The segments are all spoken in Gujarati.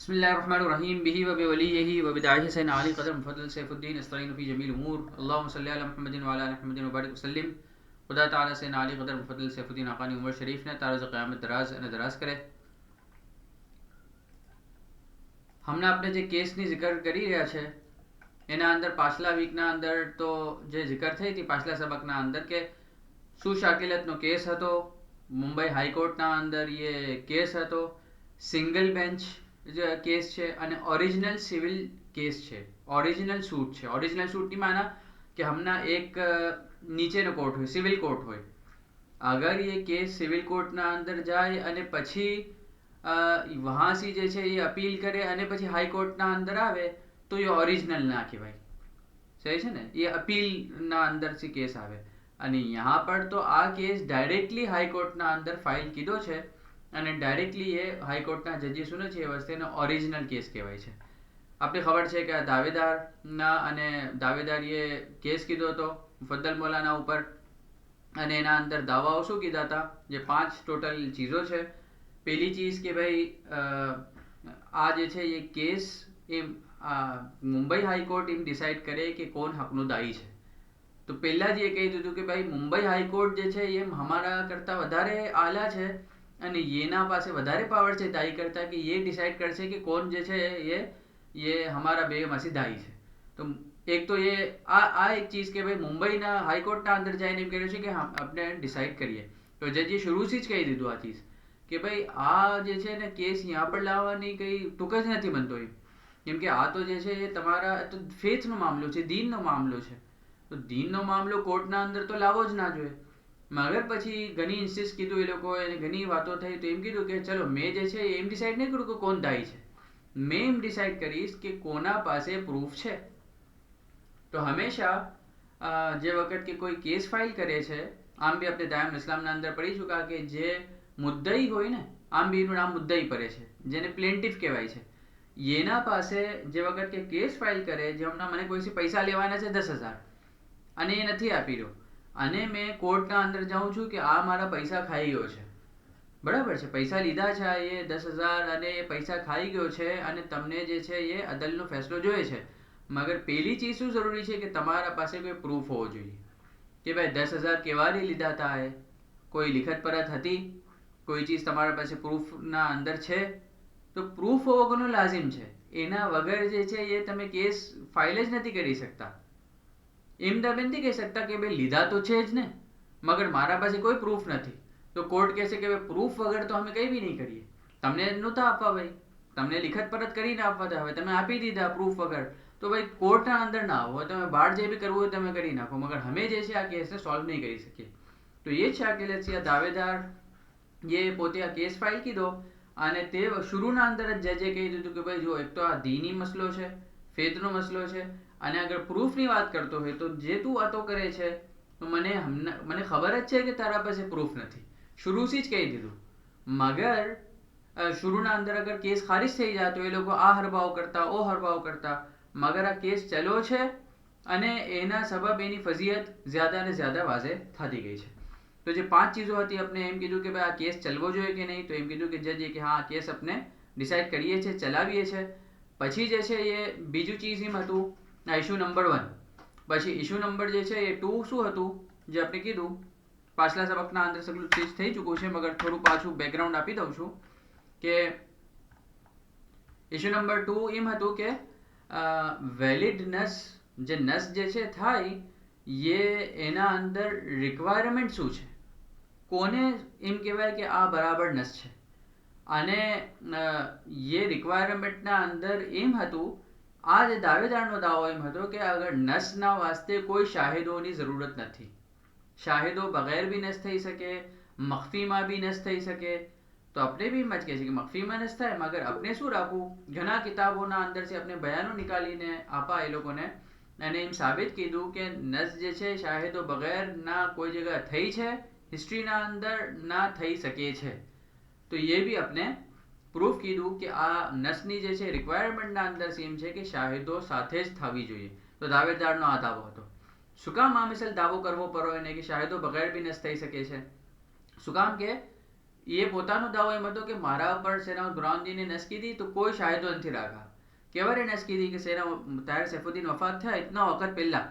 बिस्मिल्लाहिर्रहमानिर्रहीम बिही व बिवलियहि व बिदाइहि सैयदना अली क़दर मुफद्दल सैफुद्दीन नस्तईन फ़ी जमील उमूर अल्लाहुम्मा सल्लि अला मुहम्मदिन व अला आलि मुहम्मदिन व बारिक वसल्लिम। खुदा ताला सैयदना अली क़दर मुफद्दल सैफुद्दीन आक़ानी उमर शरीफ ने तारज़ क़यामत दराज करे। हमने अपने जे केसनी जिक्र કરી રહ્યા છે એના અંદર પાછલા વીકના અંદર તો જે जिक्र થઈ હતી પાછલા સબકના અંદર કે શું શાકિલતનો કેસ હતો, મુંબઈ હાઈકોર્ટના અંદર એ કેસ હતો, સિંગલ બેન્ચ કેસ છે અને ઓરિજિનલ સિવિલ કેસ છે, ઓરિજિનલ सूट છે। ઓરિજિનલ सूटની માના કે હમણાં એક નીચેનો કોર્ટ હોય, સિવિલ કોર્ટ હોય, अगर ये केस सिविल कोर्टના અંદર જાય અને પછી વહાંથી જે છે એ અપીલ કરે અને પછી હાઈકોર્ટના અંદર આવે તો એ ઓરિજિનલ ના કહેવાય। સહી છે ને, એ અપીલના અંદરથી કેસ આવે અને यहाँ पर तो આ કેસ ડાયરેક્ટલી હાઈકોર્ટના અંદર ફાઇલ કીધો છે અને ડાયરેક્ટલી એ હાઈકોર્ટના જજે સુને છે એ વસ્તુને ઓરિજિનલ કેસ કહેવાય છે। આપણે ખબર છે કે દાવેદારના અને દાવેદારીએ કેસ કીધો હતો મુફદ્દલ મૌલાના ઉપર અને એના અંદર દાવાઓ શું કીધા હતા, જે 5 ટોટલ ચીજો છે। પહેલી ચીજ કે ભાઈ આ જે છે એ કેસ એ મુંબઈ હાઈકોર્ટ એમ ડિસાઇડ કરે કે કોણ હકનો દાયી છે। તો પહેલા જ એ કહી દીધું કે ભાઈ મુંબઈ હાઈકોર્ટ જે છે એ અમારા કરતાં વધારે આલા છે અને એના પાસે વધારે પાવર છે દાયી કરતા કે એ ડિસાઇડ કરશે કે કોણ જે છે ये हमारा बेमसी दायी है। तो एक तो ये आ एक चीज़ के भाई मुंबईના હાઈકોર્ટના અંદર જઈને એમ કહ્યું છે કે આપણે ડિસાઇડ કરીએ। તો જજે શરૂથી જ કહી દીધું આ ચીજ કે ભાઈ આ જે છે ને કેસ यहाँ पर લાવવાની કંઈ ટૂંક જ નથી બનતો એમ, કેમ કે આ તો જે છે એ તમારા તો ફેથનો મામલો છે, દીનનો મામલો છે। તો દીનનો મામલો કોર્ટના અંદર તો લાવવો જ ના જોઈએ। મગર પછી ઘણી ઇન્સિસ્ટ કીધું એ લોકોએ અને ઘણી વાતો થઈ તો એમ કીધું કે ચલો મેં જે છે એમ ડિસાઇડ નહીં કરું કે કોણ દાયી છે, मैं एम डिसाइड करीश कि कोना पासे प्रूफ है। तो हमेशा जे वक्त के कोई केस फाइल करे छे, आम भी अपने दायम इस्लाम अंदर पड़ी चुका कि जे मुद्दई होय ने आम भी एનું નામ મુદ્દઈ પડે છે, જેને પ્લેન્ટિફ કહેવાય છે। એના પાસે જે વખત કે કેસ ફાઇલ કરે, જે હમણાં મને કોઈથી પૈસા લેવાના છે 10,000 અને એ નથી આપી રહ્યો અને મેં કોર્ટના અંદર જાઉં છું કે આ મારા પૈસા ખાઈ ગયો છે, બરાબર છે, પૈસા લીધા છે એ 10,000 અને એ પૈસા ખાઈ ગયો છે અને તમને જે છે એ અદલનો ફેસલો જોઈએ છે। મગર પહેલી ચીજ શું જરૂરી છે કે તમારા પાસે કોઈ પ્રૂફ હોવો જોઈએ કે ભાઈ 10,000 કેવા લીધા હતા, કોઈ લિખત પરત હતી, કોઈ ચીજ તમારા પાસે પ્રૂફના અંદર છે, તો પ્રૂફ હોવો ઘણું લાઝિમ છે। એના વગર જે છે એ તમે કેસ ફાઇલ જ નથી કરી શકતા। એમ તમે નથી કહી શકતા કે ભાઈ લીધા તો છે જ ને મગર મારા પાસે કોઈ પ્રૂફ નથી, तो कोर्ट कहશે કે ભાઈ પ્રૂફ વગર તો અમે કંઈ બી નહીં કરીએ। તમને નહોતા આપવા ભાઈ, તમને લિખત પરત કરીને આપવા હતા, હવે તમે આપી દીધા પ્રૂફ વગર, તો ભાઈ કોર્ટના અંદર ના આવો, તમે બહાર જે બી કરવું હોય તમે કરી નાખો, મગર અમે જે છે આ કેસને સોલ્વ નહીં કરી શકીએ। તો એ જ શાકિલત છે, આ દાવેદાર એ પોતે આ કેસ ફાઇલ કીધો અને તે શરૂના અંદર જ જજે કહી દીધું કે ભાઈ જો એક તો આ દીની મસલો છે, ફેદનો મસલો છે અને અગર પ્રૂફની વાત કરતો હોય તો જે તું વાતો કરે છે તો મને ખબર જ છે કે તારા પાસે પ્રૂફ નથી, शुरू से જ કહી દીધું। મગર શુરુના અંદર અગર કેસ ખારિજ થઈ જાય તો એ લોકો આ હરબાવ કરતા ઓ હરબાવ કરતા, મગર આ કેસ ચલો છે અને એના સબબ એની ફઝિયત જ્યાદા ને જ્યાદા વાઝે થતી ગઈ છે। તો જે 5 ચીજો હતી આપણે એમ કીધું કે ભાઈ આ કેસ ચલવો જોઈએ કે નહીં, તો એમ કીધું કે જજે કે હા આ કેસ આપણે ડિસાઇડ કરીએ છીએ, ચલાવીએ છીએ। પછી જે છે એ બીજું ચીજ એમ હતું આ ઇશ્યુ નંબર 1, પછી ઇશ્યુ નંબર જે છે એ 2 શું હતું જે આપણે કીધું પાછલા સબકના અંદર સગલું ચીજ થઈ ચૂક્યું છે, મગર થોડું પાછું બેકગ્રાઉન્ડ આપી દઉં છું કે ઇશ્યુ નંબર 2 એમ હતું કે વેલિડ નસ જે નસ જે છે થાય એ એના અંદર રિક્વાયરમેન્ટ શું છે, કોને એમ કહેવાય કે આ બરાબર નસ છે અને એ રિક્વાયરમેન્ટના અંદર એમ હતું આ જે દાવેદારનો દાવો એમ હતો કે અગર નસના વાસ્તે કોઈ શાહિદોની જરૂરત નથી, शाहिदो बगैर भी नस थी सके, मख्फी में भी नस थी सके, तो अपने भी मच कहे कि मख्फी में नस थाय मगर अपने शू राखू घना किताबों अंदर से अपने बयानों निकाली ने आपा ए लोगों ने અને એમ સાબિત કીધું કે નસ જે છે શાહિદો બગેર ના કોઈ જગ્યા થઈ છે હિસ્ટ્રીના અંદર ના થઈ શકે છે। તો એ બી આપણે પ્રૂફ કીધું કે આ નસની જે છે રિક્વાયરમેન્ટના અંદર સેમ છે કે શાહિદો સાથે જ થવી જોઈએ। તો દાવેદારનો આ દાવો હતો। શું કામ આ મિસલ દાવો કરવો પડ્યો એને કે શાહિદો બગેર બી નસ થઈ શકે છે? શું કામ કે એ પોતાનો દાવો એમ હતો કે મારા ઉપર સેના બુરહાનુદ્દીને નસ કીધી તો કોઈ શાયદો નથી રાખા. કેવા રે નસ કીધી કે સેના તાહિર સૈફુદ્દીન વફાત થયા ઇતના વખત પહેલા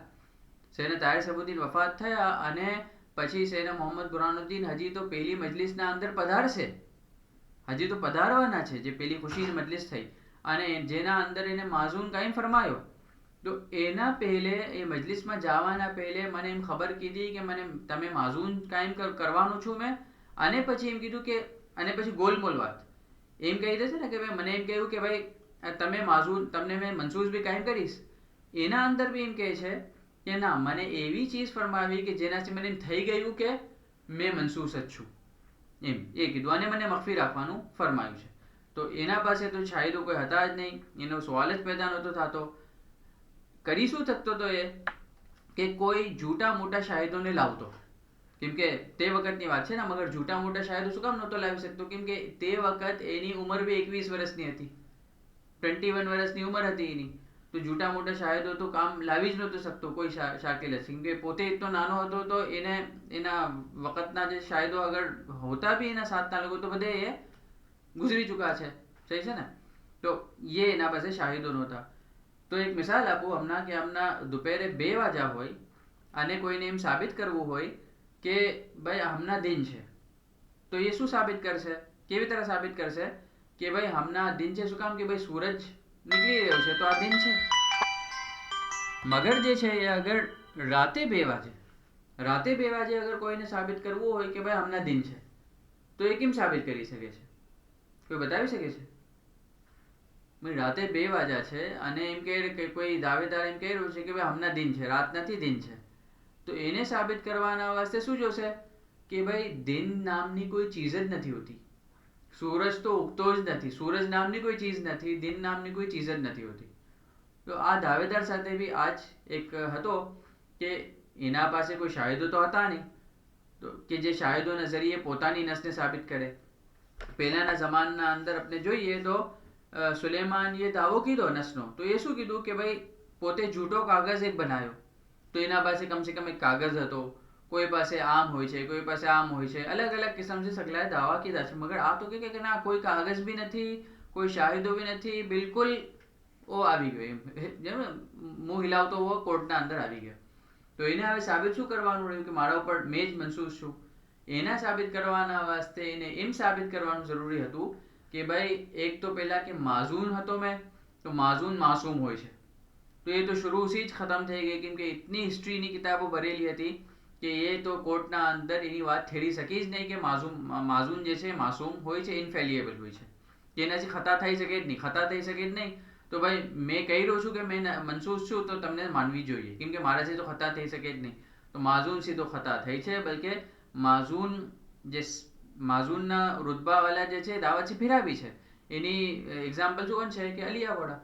સેના તાહિર સૈફુદ્દીન વફાત થયા અને પછી સેના મોહમ્મદ બુરહાનુદ્દીન હજી તો પહેલી મજલિસના અંદર પધારશે, હજી તો પધારવાના છે, જે પેલી ખુશીની મજલિસ થઈ અને જેના અંદર એને માઝૂન કાયમ ફરમાયો. તો એના પહેલે એ મજલિસમાં જવાના પહેલે મને એમ ખબર કીધી કે મને તમે માઝૂન કાયમ કરવાનું છું મેં, અને પછી એમ કીધું કે અને પછી ગોલમોલ વાત એમ કહી દે છે ને કે ભાઈ મને એમ કહ્યું કે ભાઈ તમે માઝૂન તમને મેં મનસૂસ બી કાયમ કરીશ. એના અંદર બી એમ કહે છે કે ના મને એવી ચીજ ફરમાવી કે જેનાથી મને એમ થઈ ગયું કે મેં મનસૂસ જ છું, એમ એ કીધું અને મને મખફી રાખવાનું ફરમાયું છે. તો એના પાસે તો શાયદો કોઈ હતા જ નહીં, એનો સવાલ જ પેદા નહોતો થતો. કરી શું શકતો તો એ કે કોઈ જૂઠા મોટા શાહિદોને લાવતો, કેમ કે તે વખતની વાત છે ને, મગર જૂઠા મોટા શાયદો શું કામ નહોતો લાવી શકતો, કેમ કે તે વખત એની ઉંમર બી 21 વર્ષની હતી, 21 વર્ષની ઉંમર હતી એની. તો જૂઠા મોટા શાયદો તો કામ લાવી જ નહોતો શકતો કોઈ શાકિલ હશે, કેમ કે પોતે એટલો નાનો હતો તો એને એના વખતના જે શાયદો અગર હોતા બી એના સાથના લોકો તો બધે એ ગુજરી ચૂકા છે, સહી છે ને. તો એ એના પાસે શાહિદો નહોતા. તો એક મિસાલ આપું હમણાં કે હમણાં દુપહેરે 2 વાગ્યા હોય અને કોઈને એમ સાબિત કરવું હોય કે ભાઈ હમણાં દિન છે, તો એ શું સાબિત કરશે, કેવી તરહ સાબિત કરશે કે ભાઈ હમણાં દિન છે. શું કામ કે ભાઈ સૂરજ નીકળી રહ્યો છે તો આ દિન છે. મગર જે છે એ અગર રાતે 2 વાગે અગર કોઈને સાબિત કરવું હોય કે ભાઈ હમણાં દિન છે, તો એ કેમ સાબિત કરી શકે છે, કોઈ બતાવી શકે છે? રાતે 2 વાગ્યા છે અને એમ કે કોઈ દાવેદાર એમ કહી રહ્યું છે કે ભાઈ હમણાં દિન છે, રાત નથી દિન છે, તો એને સાબિત કરવાના વાસ્તે શું જોશે કે ભાઈ દિન નામની કોઈ ચીજ જ નથી હોતી, સૂરજ તો ઉગતો જ નથી, સૂરજ નામની કોઈ ચીજ નથી, દિન નામની કોઈ ચીજ જ નથી હોતી. તો આ દાવેદાર સાથે બી આજ એક હતો કે એના પાસે કોઈ શાહિદો તો હતા નહીં, તો કે જે શાહિદો નજરિયે પોતાની નસને સાબિત કરે. પહેલાના જમાનાના અંદર આપણે જોઈએ તો સુલેમાનીએ દાવો કીધો નસનો, તો એ શું કીધું કે ભાઈ પોતે જૂઠો કાગઝ એક બનાવ્યો, તો એના પાસે કમસે કમ એક કાગઝ હતો, કોઈ પાસે આમ હોય છે, કોઈ પાસે આમ હોય છે, અલગ અલગ કિસ્મથી સગલાએ દાવા કીધા છે. મગર આ તો કે ના કોઈ કાગઝ બી નથી, કોઈ શાહિદો બી નથી, બિલકુલ ઓ આવી ગયો એમ મુંહ હિલાવતો વો કોર્ટના અંદર આવી ગયો. તો એને હવે સાબિત શું કરવાનું રહ્યું કે મારા ઉપર મેં જ મનસૂસ છું. એના સાબિત કરવાના વાસ્તે એને એમ સાબિત કરવાનું જરૂરી હતું કે ભાઈ એક તો પહેલા કે માઝૂન હતો મેં, તો માઝૂન માસૂમ હોય છે, તો એ તો શરૂથી જ ખતમ થઈ ગઈ, કેમ કે ઇતની હિસ્ટ્રીની કિતાબો ભરેલી હતી કે એ તો કોર્ટના અંદર એની વાત ઠેરી શકી જ નહીં કે માઝૂન જે છે માસૂમ હોય છે, ઇનફેલિએબલ હોય છે, કે એનાથી ખતા થઈ શકે જ નહીં, ખતા થઈ શકે જ નહીં. તો ભાઈ મેં કહી રહ્યો છું કે મેં મનસૂસ છું તો તમને માનવી જોઈએ, કેમ કે મારાથી તો ખતા થઈ શકે જ નહીં. તો માઝૂન થી તો ખતા થઈ છે, બલકે માઝૂન જે માઝૂનના રુતબાવાલા જે છે દાવતથી ફેરાવી છે. એની એક્ઝામ્પલ શું છે કે અલિયાવાડા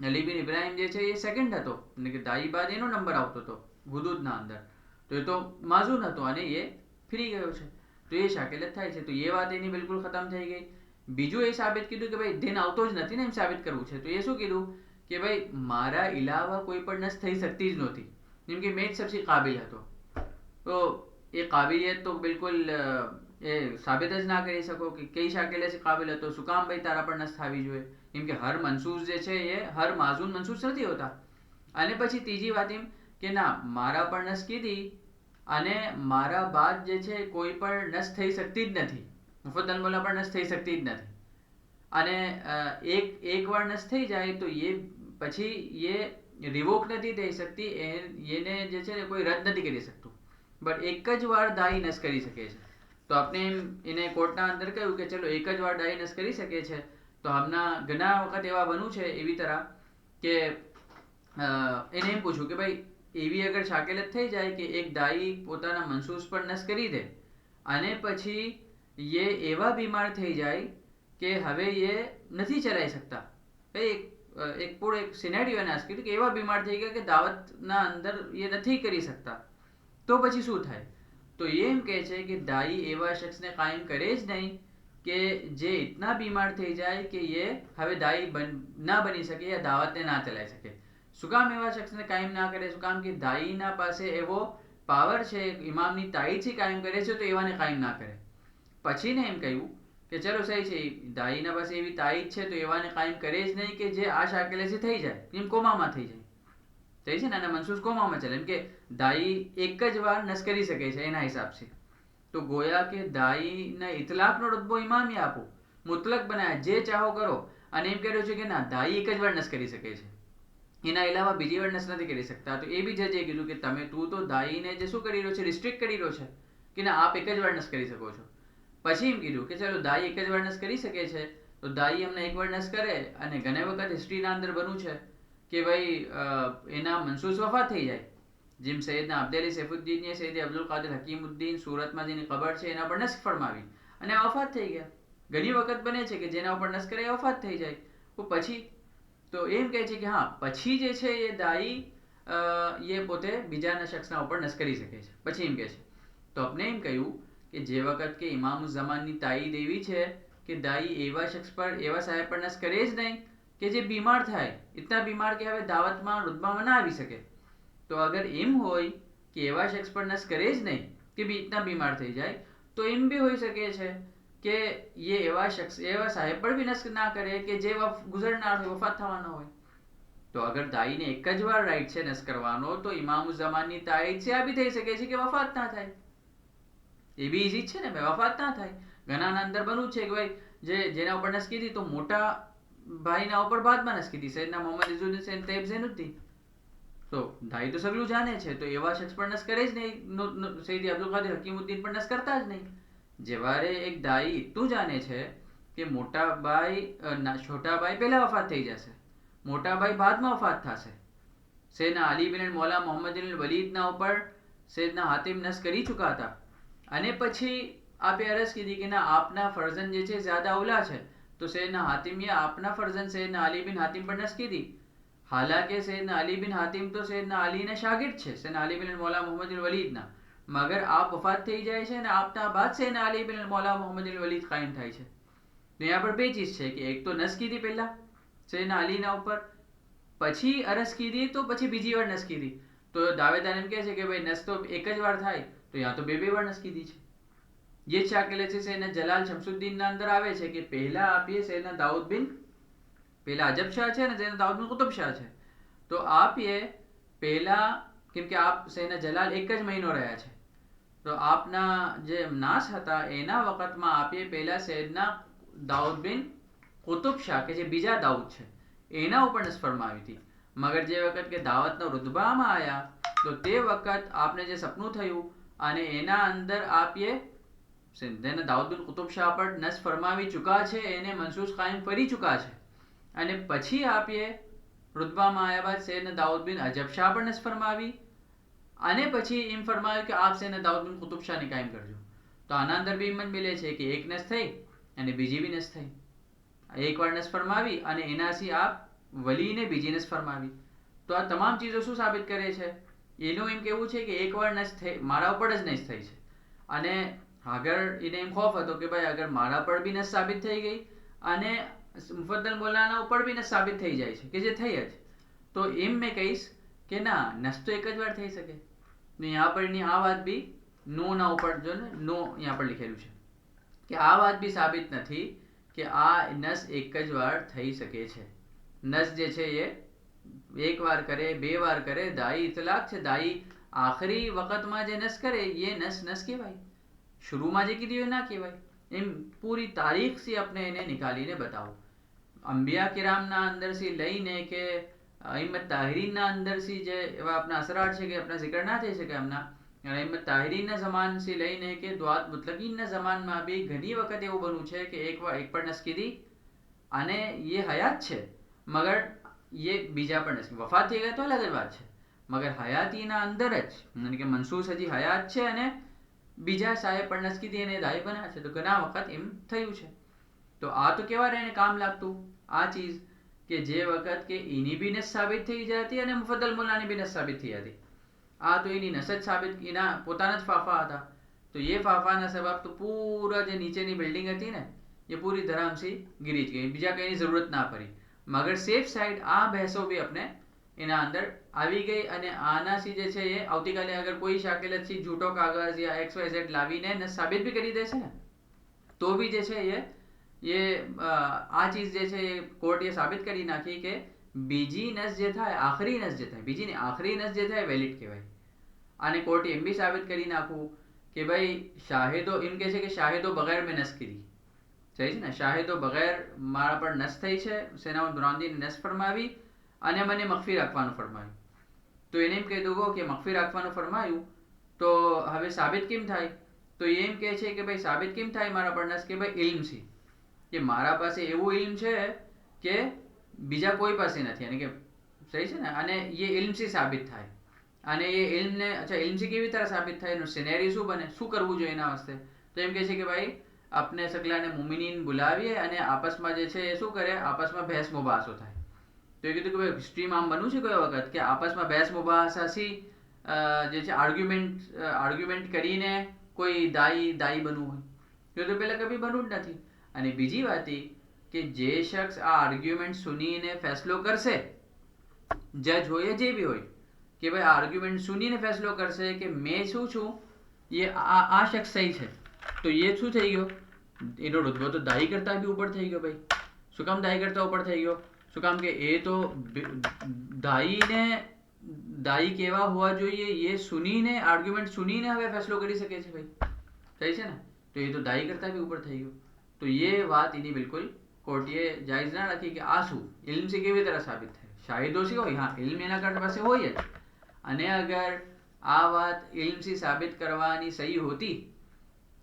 અલી બિન ઇબ્રાહિમ જે છે એ સેકન્ડ હતો, એટલે કે દાઈ બાદ એનો નંબર આવતો હતો હુદૂદના અંદર, તો એ તો માઝૂન હતો અને એ ફરી ગયો છે, તો એ શાકિલત થાય છે. તો એ વાત એની બિલકુલ ખતમ થઈ ગઈ. બીજું એ સાબિત કીધું કે ભાઈ દિન આવતો જ નથી ને, એમ સાબિત કરવું છે, તો એ શું કીધું કે ભાઈ મારા ઇલાવા કોઈ પણ નસ થઈ શકતી જ નહોતી, કેમ કે મેં જ સબથી કાબિલ હતો. તો એ કાબિલિયત તો બિલકુલ એ સાબિત જ ના કરી શકો કે કઈ શાકિલે કાબિલ હતો, શું કામ ભાઈ તારા પર નસ થવી જોઈએ, કેમ કે હર મનસૂસ જે છે એ હર માઝૂન મનસૂસ નથી હોતા. અને પછી ત્રીજી વાત એમ કે ના મારા પર નસ કીધી અને મારા બાદ જે છે કોઈ પણ નસ થઈ શકતી જ નથી, મુફદ્દલ મોલા પર નસ થઈ શકતી જ નથી, અને એક વાર નસ થઈ જાય તો એ પછી એ રિવોક નથી થઈ શકતી, એને જે છે કોઈ રદ નથી કરી શકતું, બટ એક જ વાર દાઈ નસ કરી શકે છે. તો આપણે એને કોર્ટના અંદર કહ્યું કે ચલો એક જ વાર દાઈ નસ કરી શકે છે. તો હમણાં ઘણા વખત એવા બન્યું છે એવી તરહ કે એને એમ પૂછ્યું કે ભાઈ એવી અગર શાકિલત થઈ જાય કે એક દાઈ પોતાના મનસૂસ પર નસ કરી દે અને પછી એ એવા બીમાર થઈ જાય કે હવે એ નથી ચલાવી શકતા, એક પૂરો એક સિનેરિયો એને કીધું કે એવા બીમાર થઈ ગયા કે દાવતના અંદર એ નથી કરી શકતા, તો પછી શું થાય? તો એ એમ કહે છે કે દાઈ એવા શખ્સને કાયમ કરે જ નહીં કે જે ઇતના બીમાર થઈ જાય કે એ હવે દાઈ ના બની શકે યા દાવતને ના ચલાવી શકે. શું કામ એવા શખ્સને કાયમ ના કરે? શું કામ કે દાઈના પાસે એવો પાવર છે, ઇમામની તાઈદથી કાયમ કરે છે, તો એવાને કાયમ ના કરે. પછી ને એમ કહ્યું કે ચલો સહી છે, દાઈના પાસે એવી તાઈદ છે તો એવાને કાયમ કરે જ નહીં કે જે આ શાકેલેથી થઈ જાય, એમ કોમામાં થઈ જાય. સહી છે ને, અને મનસૂસ કોમામાં ચાલે, એમ કે દાઈ એક જ વાર નસ કરી શકે છે એના હિસાબથી. તો ગોયા કે દાઈના ઇતલાકનો રતબો ઇમામે આપો, મુતલક બનાયા, જે ચાહો કરો. અને એમ કહ્યું છે કે ના, દાઈ એક જ વાર નસ કરી શકે છે, એના અલાવા બીજી વાર નસ નથી કરી શકતા. તો એ બી જજે કીધું કે તું તો દાઈને જે શું કરી રહ્યો છે, રિસ્ટ્રિક્ટ કરી રહ્યો છે કે ના આપ એક જ વાર નસ કરી શકો છો. પછી એમ કીધું કે ચલો દાઈ એક જ વાર નસ કરી શકે છે, તો દાઈ અમને એક વાર નસ કરે, અને ઘણી વખત હિસ્ટ્રીના અંદર બન્યું છે કે ભાઈ એના મનસૂસ વફાત થઈ જાય, જેમ સૈયદના અબ્દેલી સૈફુદ્દીન સૈયદ અબ્દુલ કાદર હકીમુદ્દીન સુરતમાં જેની ખબર છે એના પર નસ ફરમાવી અને વફાત થઈ ગયા. ઘણી વખત બને છે કે જેના ઉપર નસ કરે એ વફાત થઈ જાય. તો પછી તો એમ કહે છે કે હા, પછી જે છે એ દાઈ એ પોતે બીજાના શખ્સના ઉપર નસ કરી શકે છે. પછી એમ કહે છે, તો આપણે એમ કહ્યું કે જે વખત કે ઇમામ ઝમાનની તાઈદ એવી છે કે દાઈ એવા શખ્સ પર, એવા સાહેબ પર નસ કરે જ નહીં કે જે બીમાર થાય, ઇતના બીમાર કે હવે દાવતમાં રુતબામાં ના આવી શકે. તો અગર એમ હોય કે એવા શખ્સ પર નસ કરે જ નહીં કે બી ઇતના બીમાર થઈ જાય, તો એમ બી હોઈ શકે છે કે એ એવા શખ્સ, એવા સાહેબ પર બી નસ ના કરે કે જે ગુજરનાર હોય, વફાત થવાના હોય. તો અગર દાઈને એક જ વાર રાઈટ છે નસ કરવાનો, તો ઇમામ ઝમાનની તાઈદ છે આ બી થઈ શકે છે કે વફાત ના થાય. એ બી ઈઝી છે ને, વફાત ના થાય. ઘણાના અંદર બનવું છે કે ભાઈ જેના ઉપર નસ કીધી તો મોટા ભાઈના ઉપર બાદમાં નસ કીધી, સૈયદના મોહમ્મદ ઇઝુદ્દીન સૈયદ તૈયબ ઝૈનુદ્દીન. તો દાઈ તો સગલું જાણે છે, તો એવા શખ્સ પર નસ કરે જ નહીં, સૈયદ અબ્દુલ કાદર હકીમુદ્દીન પર નસ કરતા જ નહીં. જેવારે એક દાઈ એટલું જાણે છે કે મોટા ભાઈ, છોટા ભાઈ પહેલા વફાત થઈ જશે, મોટા ભાઈ બાદમાં વફાત થશે. સૈયદના અલી બિન મૌલા મોહમ્મદ બિન વલીદના ઉપર સૈયદના હાતિમ નસ કરી ચુકા હતા, અને પછી આપે અરજ કીધી કે ના આપના ફરજન જે છે જ્યાદા ઓલા છે, તો સૈયદના હાતિમીએ આપના ફરજન સૈયદના અલી બિન હાતિમ પર નસ કીધી. હાલાકે સૈયદના અલી બિન હાતિમ તો સૈયદના અલીના શાગિર્દ છે, સૈયદના અલી બિન મૌલા મોહમ્મદ બિન વલીદના. મગર આપ વફાત થઈ જાય છે અને આપના બાદ સૈયદના અલી બિન મૌલા મોહમ્મદ બિન વલીદ કાયમ થાય છે. તો यहाँ પર બે ચીજ છે કે એક તો નસ કીધી પહેલા સૈયદના અલીના ઉપર, પછી અરજ કીધી, તો પછી બીજી વાર નસ કીધી. તો દાવેદાર એમ કહે છે કે ભાઈ નસ તો એક જ વાર થાય, તો યા તો બે વાર નસ કીધી છે. ये શાકેલે છે સૈયદના જલાલ શમસુદ્દીનના અંદર આવે છે કે પહેલા આપીએ સૈયદના દાઉદ બિન, પહેલા અજબ શાહ છે ને સૈયદના દાઉદ બિન કુતુબ શાહ છે, તો આપીએ પહેલા, કેમ કે આપ સૈયદના જલાલ એક જ મહિનો રહ્યા છે, તો આપના જે નાસ હતા એના વખતમાં આપીએ પહેલા સૈયદના દાઉદ બિન કુતુબ શાહ કે જે બીજા દાઉદ છે એના ઉપર નસ ફરમાવી હતી. મગર જે વખત કે દાવતના રુતબામાં આવ્યા, તો તે વખત આપને જે સપનું થયું અને એના અંદર આપીએ સૈયદના દાઉદ બિન કુતુબ શાહ પર નસ ફરમાવી ચુકા છે, એને મનસૂસ કાયમ કરી ચુકા છે. અને પછી આપીએ રુતબામાં આવ્યા બાદ સૈયદના દાઉદ બિન અજબ શાહ પર નસ ફરમાવી, અને પછી એમ ફરમાવ્યું કે આપ સૈયદના દાઉદ બિન કુતુબ શાહને કાયમ કરજો. તો આના અંદર બી એમ જ મિલે છે કે એક નસ થઈ અને બીજી બી નસ થઈ, એક વાર નસ ફરમાવી અને એનાથી આપ વલીને બીજી નસ ફરમાવી. તો આ તમામ ચીજો શું સાબિત કરે છે, એનું એમ કેવું છે કે એક વાર નસ થઈ, મારા ઉપર જ નસ થઈ છે, અને આગળ એને એમ ખોફ હતો કે ભાઈ અગર મારા પર બી નસ સાબિત થઈ ગઈ અને મુફદ્દલ મૌલાના ઉપર બી નસ સાબિત થઈ જાય છે કે જે થઈ જ, તો એમ મેં કહીશ કે ના, નસ તો એક જ વાર થઈ શકે. यहाँ पर ની આ વાત બી નો ના ઉપર જો ને નો यहाँ પર લખેલું છે કે આ વાત બી સાબિત નથી કે આ નસ એક જ વાર થઈ શકે છે. નસ જે છે એ એક વાર કરે, બે વાર કરે, દાઈ ઇતલાક છે. દાઈ આખરી વખતમાં જે નસ કરે એ નસ કહેવાય, शुरूમાં જે કીધું એ ના કહેવાય. એમ પૂરી તારીખથી આપણે એને નિકાલીને બતાવો. અંબિયા કિરામના અંદરથી લઈને કે અઈમત તાહિરીનના અંદરથી જે એવા આપણા અસરાર છે કે આપણા જિક્ર ના થઈ શકે એમના, અઈમત તાહિરીનના જમાનથી લઈને કે દુઆત મુતલકીનના જમાનમાં બી ઘણી વખત એવું બન્યું છે કે એક પર નસ કીધી અને એ હયાત છે, મગર એ બીજા પર નસ, વફાત થઈ ગયા તો અલગ જ વાત છે, મગર હયાતીના અંદર જ એટલે કે મનસૂસ હજી હયાત છે અને બીજા સાહેબ પર નસ કીધી અને દાઈ બન્યા છે. તો ઘણા વખત એમ થયું છે. તો આ તો કેવા એને કામ લાગતું આ ચીજ કે જે વખત કે એની બી નસ સાબિત થઈ જતી અને મુફદ્દલ મૌલાની બી નસ સાબિત થઈ જતી. આ તો એની નસ જ સાબિત, એના પોતાના જ ફાફા હતા, તો એ ફાફાના સબબ તો પૂરા જે નીચેની બિલ્ડિંગ હતી ને એ પૂરી ધરામસી ગીરી જ ગઈ, બીજા કંઈની જરૂરત ના પડી. મગર સેફ સાઈડ આ બહેસો બી આપણે એના અંદર આવી ગઈ, અને આનાથી જે છે એ આવતીકાલે અગર કોઈ શાકેલતથી જૂઠો કાગળ યા XYZ લાવીને નસ સાબિત બી કરી દેશે ને, તો બી જે છે આ ચીજ જે છે એ કોર્ટ એ સાબિત કરી નાખી કે બીજી નસ જે થાય, આખરી નસ જે થાય, બીજી નહીં આખરી નસ જે થાય વેલિડ કહેવાય. અને કોર્ટે એમ બી સાબિત કરી નાખવું કે ભાઈ શાહિદો એમ કે છે કે શાહિદો બગैर મેં નસ કીધી, સહી છે ને, શાહિદો બગैर મારા પર નસ થઈ છે, સેનાઉન બ્રાંદીને નસ ફરમાવી અને મને મખફી રાખવાનું ફરમાવ્યું. તો એને એમ કહી દઉં કે મખફી રાખવાનું ફરમાયું તો હવે સાબિત કેમ થાય? તો એમ કહે છે કે ભાઈ સાબિત કેમ થાય મારા પર નસ? કે ભાઈ ઇલ્મથી, કે મારા પાસે એવું ઇલ્મ છે કે બીજા કોઈ પાસે નથી, અને કે સહી છે ને, અને એ ઇલ્મથી સાબિત થાય. અને એ ઇલ્મને અચ્છા ઇલ્મથી કેવી तरह સાબિત થાય? એનું સિનેરી શું બને, શું કરવું જોઈએ એના વાસ્તે? તો એમ કહે છે કે ભાઈ अपने સગલાને મુમિનીન બોલાવીએ અને આપસમાં જે છે એ શું કરે, આપસમાં બહેસ મુબાસો થાય. તો એ કીધું કે ભાઈ હિસ્ટ્રીમાં આમ બન્યું છે કોઈ વખત કે આપસમાં બહેસ મુબાસાથી જે છે આર્ગ્યુમેન્ટ કરીને કોઈ દાઈ બનવું હોય? તો પહેલા કભી બન્યું જ નથી. અને બીજી વાત એ કે જે શખ્સ આ આર્ગ્યુમેન્ટ સુનીને ફેસલો કરશે, જજ હોય જે બી હોય, કે ભાઈ આર્ગ્યુમેન્ટ સુનીને ફેસલો કરશે કે મેં શું છું, આ શખ્સ સહી છે, તો એ શું થઈ ગયો, એનો રુતબો તો દાઈ કરતા બી ઉપર થઈ ગયો. ભાઈ શું કામ દાઈ કરતા ઉપર થઈ ગયો? શું કામ કે એ તો દાઈ કેવા હોવા જોઈએ એ સુનીને, આર્ગ્યુમેન્ટ સુનીને હવે ફેસલો કરી શકે છે. ભાઈ સહી છે ને, તો એ તો દાઈ કરતા બી ઉપર થઈ ગયો. તો એ વાત એની બિલકુલ કોર્ટે જાયઝ ના રાખી કે આ શું ઇલ્મથી કેવી तरह સાબિત થાય? શાહિદો થી હોય, હા ઇલ્મ એના પાસે હોય જ, અને અગર આ વાત ઇલ્મથી સાબિત કરવાની સહી હોતી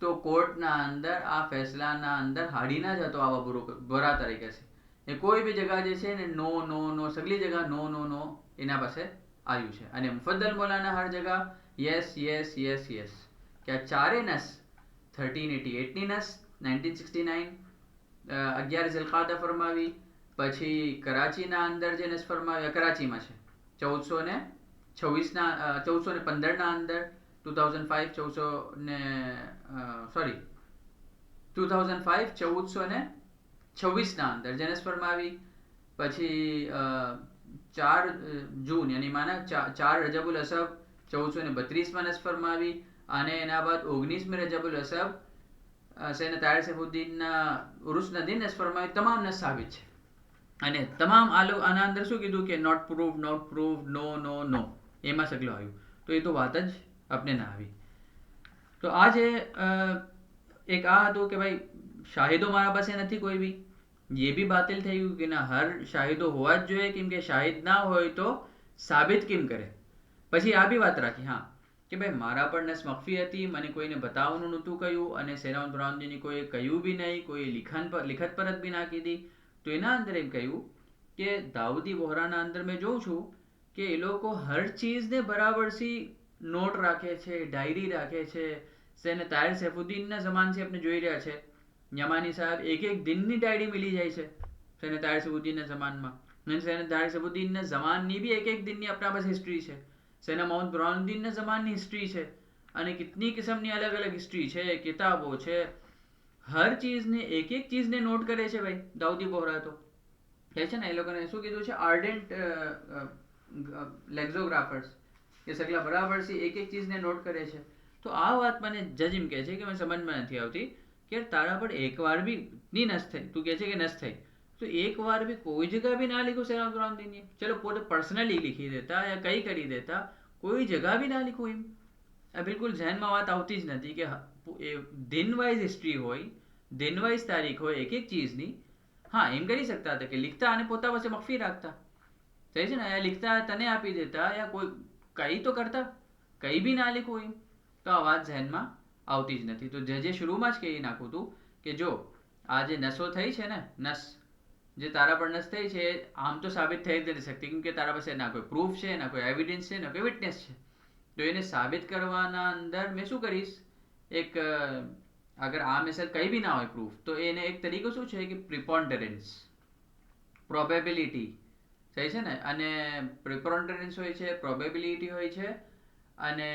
તો કોર્ટના અંદર આ ફેસલાના અંદર હાડી ના જતો આવા બુરા તરીકે છે. એ કોઈ બી જગા જે છે ને નો નો નો, સગલી જગા નો નો નો એના પાસે આવ્યું છે. અને મુફદ્દલ મૌલાના હર જગા યસ યસ યસ યસ, કે આ ચારે નસ 1388 ની નસ 1969 11 ઝિલકાદા ફરમાવી, પછી કરાચીના અંદર જે નસ ફરમાવી કરાચીમાં છે 1415 ના અંદર 2005 1426 ના અંદર જે નસ ફરમાવી. પછી 4 જૂન યાની માના 4 રજબુલ અસબ 1432 માં નસ ફરમાવી, અને એના બાદ 19 રજબુલ અસબ સૈયદ તાહિર સૈફુદ્દીનના ઉરુસના દિન નસ ફરમાવી. તમામ નસ સાબિત છે. અને તમામ આના અંદર શું કીધું કે નોટ પ્રૂવ, નો નો નો, એમાં સગલો આવ્યું. તો એ તો વાત જ આપણે ના આવી. તો આ જે એક આ હતું કે ભાઈ શાહિદો મારા પાસે નથી કોઈ બી, એ બી બાતિલ થઈ ગયું કે ના હર શાહિદો હોવા જ જોઈએ, કેમ કે શાહિદ ના હોય તો સાબિત કેમ કરે. પછી આ બી વાત રાખી હા કે ભાઈ મારા પર નસ મખફી હતી, મને કોઈને બતાવવાનું નહોતું કહ્યું, અને સેનાઉન બ્રાઉનજીની કોઈએ કહ્યું બી નહીં, કોઈ લિખત પરત બી ના કીધી. તો એના અંદર એમ કહ્યું કે દાઉદી બોહરાના અંદર મેં જોઉં છું કે એ લોકો હર ચીજને બરાબરથી નોટ રાખે છે, ડાયરી રાખે છે. સેને તાહિર સૈફુદ્દીનના જમાનથી આપણે જોઈ રહ્યા છે, યમાની સાહેબ એક દિનની ડાયરી મિલી જાય છે સેને તાહિર સૈફુદ્દીનના જમાનમાં. સેને તાહિર સૈફુદ્દીનના જમાનની બી એક દિનની આપણા પાસે હિસ્ટ્રી છે, સેના મોહમ્મદ બ્રાઉનદ્દીનના જમાનની હિસ્ટ્રી છે, અને કિતની કિસ્મની અલગ અલગ હિસ્ટ્રી છે, કિતાબો છે. હર ચીજને એક ચીજને નોટ કરે છે ભાઈ દાઉદી બોહરા. તો કહે છે ને એ લોકોને શું કીધું છે, આર્ડેન્ટ લેક્ઝોગ્રાફર્સ, કે સગલા બરાબર છે એક ચીજને નોટ કરે છે. તો આ વાત મને જજ એમ કહે છે કે મને સમજમાં નથી આવતી કે તારા પર એકવાર બી ની નસ થઈ, તું કહે છે કે નસ થઈ, તો એક વાર બી કોઈ જગહ બી ના લીખું સેના બ્રાઉનદ્દીનની, ચલો પોતે પર્સનલી લીખી દેતા યા કઈ કરી દેતા, કોઈ જગહ બી ના લીખું એમ. આ બિલકુલ ધ્યાનમાં વાત આવતી જ નથી કે દિન વાઇઝ હિસ્ટ્રી હોય, દિન વાઇઝ તારીખ હોય એક ચીજની. હા એમ કરી શકતા હતા કે લીખતા અને પોતા પાસે મખફી રાખતા, સહી છે ને, લીખતા તને આપી દેતા યા કોઈ કઈ તો કરતા, કઈ બી ના લીખું એમ. તો આ વાત ધ્યાનમાં આવતી જ નથી. તો જે શરૂમાં જ કહી નાખું હતું કે જો આ જે નસો થઈ છે ને, નસ જે તારા પર નસ થઈ છે આમ તો સાબિત થઈ જ નથી શકતી, કેમ કે તારા પાસે ના કોઈ પ્રૂફ છે, ના કોઈ એવિડન્સ છે, ના કોઈ વિટનેસ છે. તો એને સાબિત કરવાના અંદર મેં શું કરીશ, એક અગર આ મેસેજ કઈ બી ના હોય પ્રૂફ, તો એને એક તરીકો શું છે કે પ્રિપોન્ડરન્સ, પ્રોબેબિલિટી, સહી છે ને, અને પ્રિપોન્ડરન્સ હોય છે, પ્રોબેબિલિટી હોય છે, અને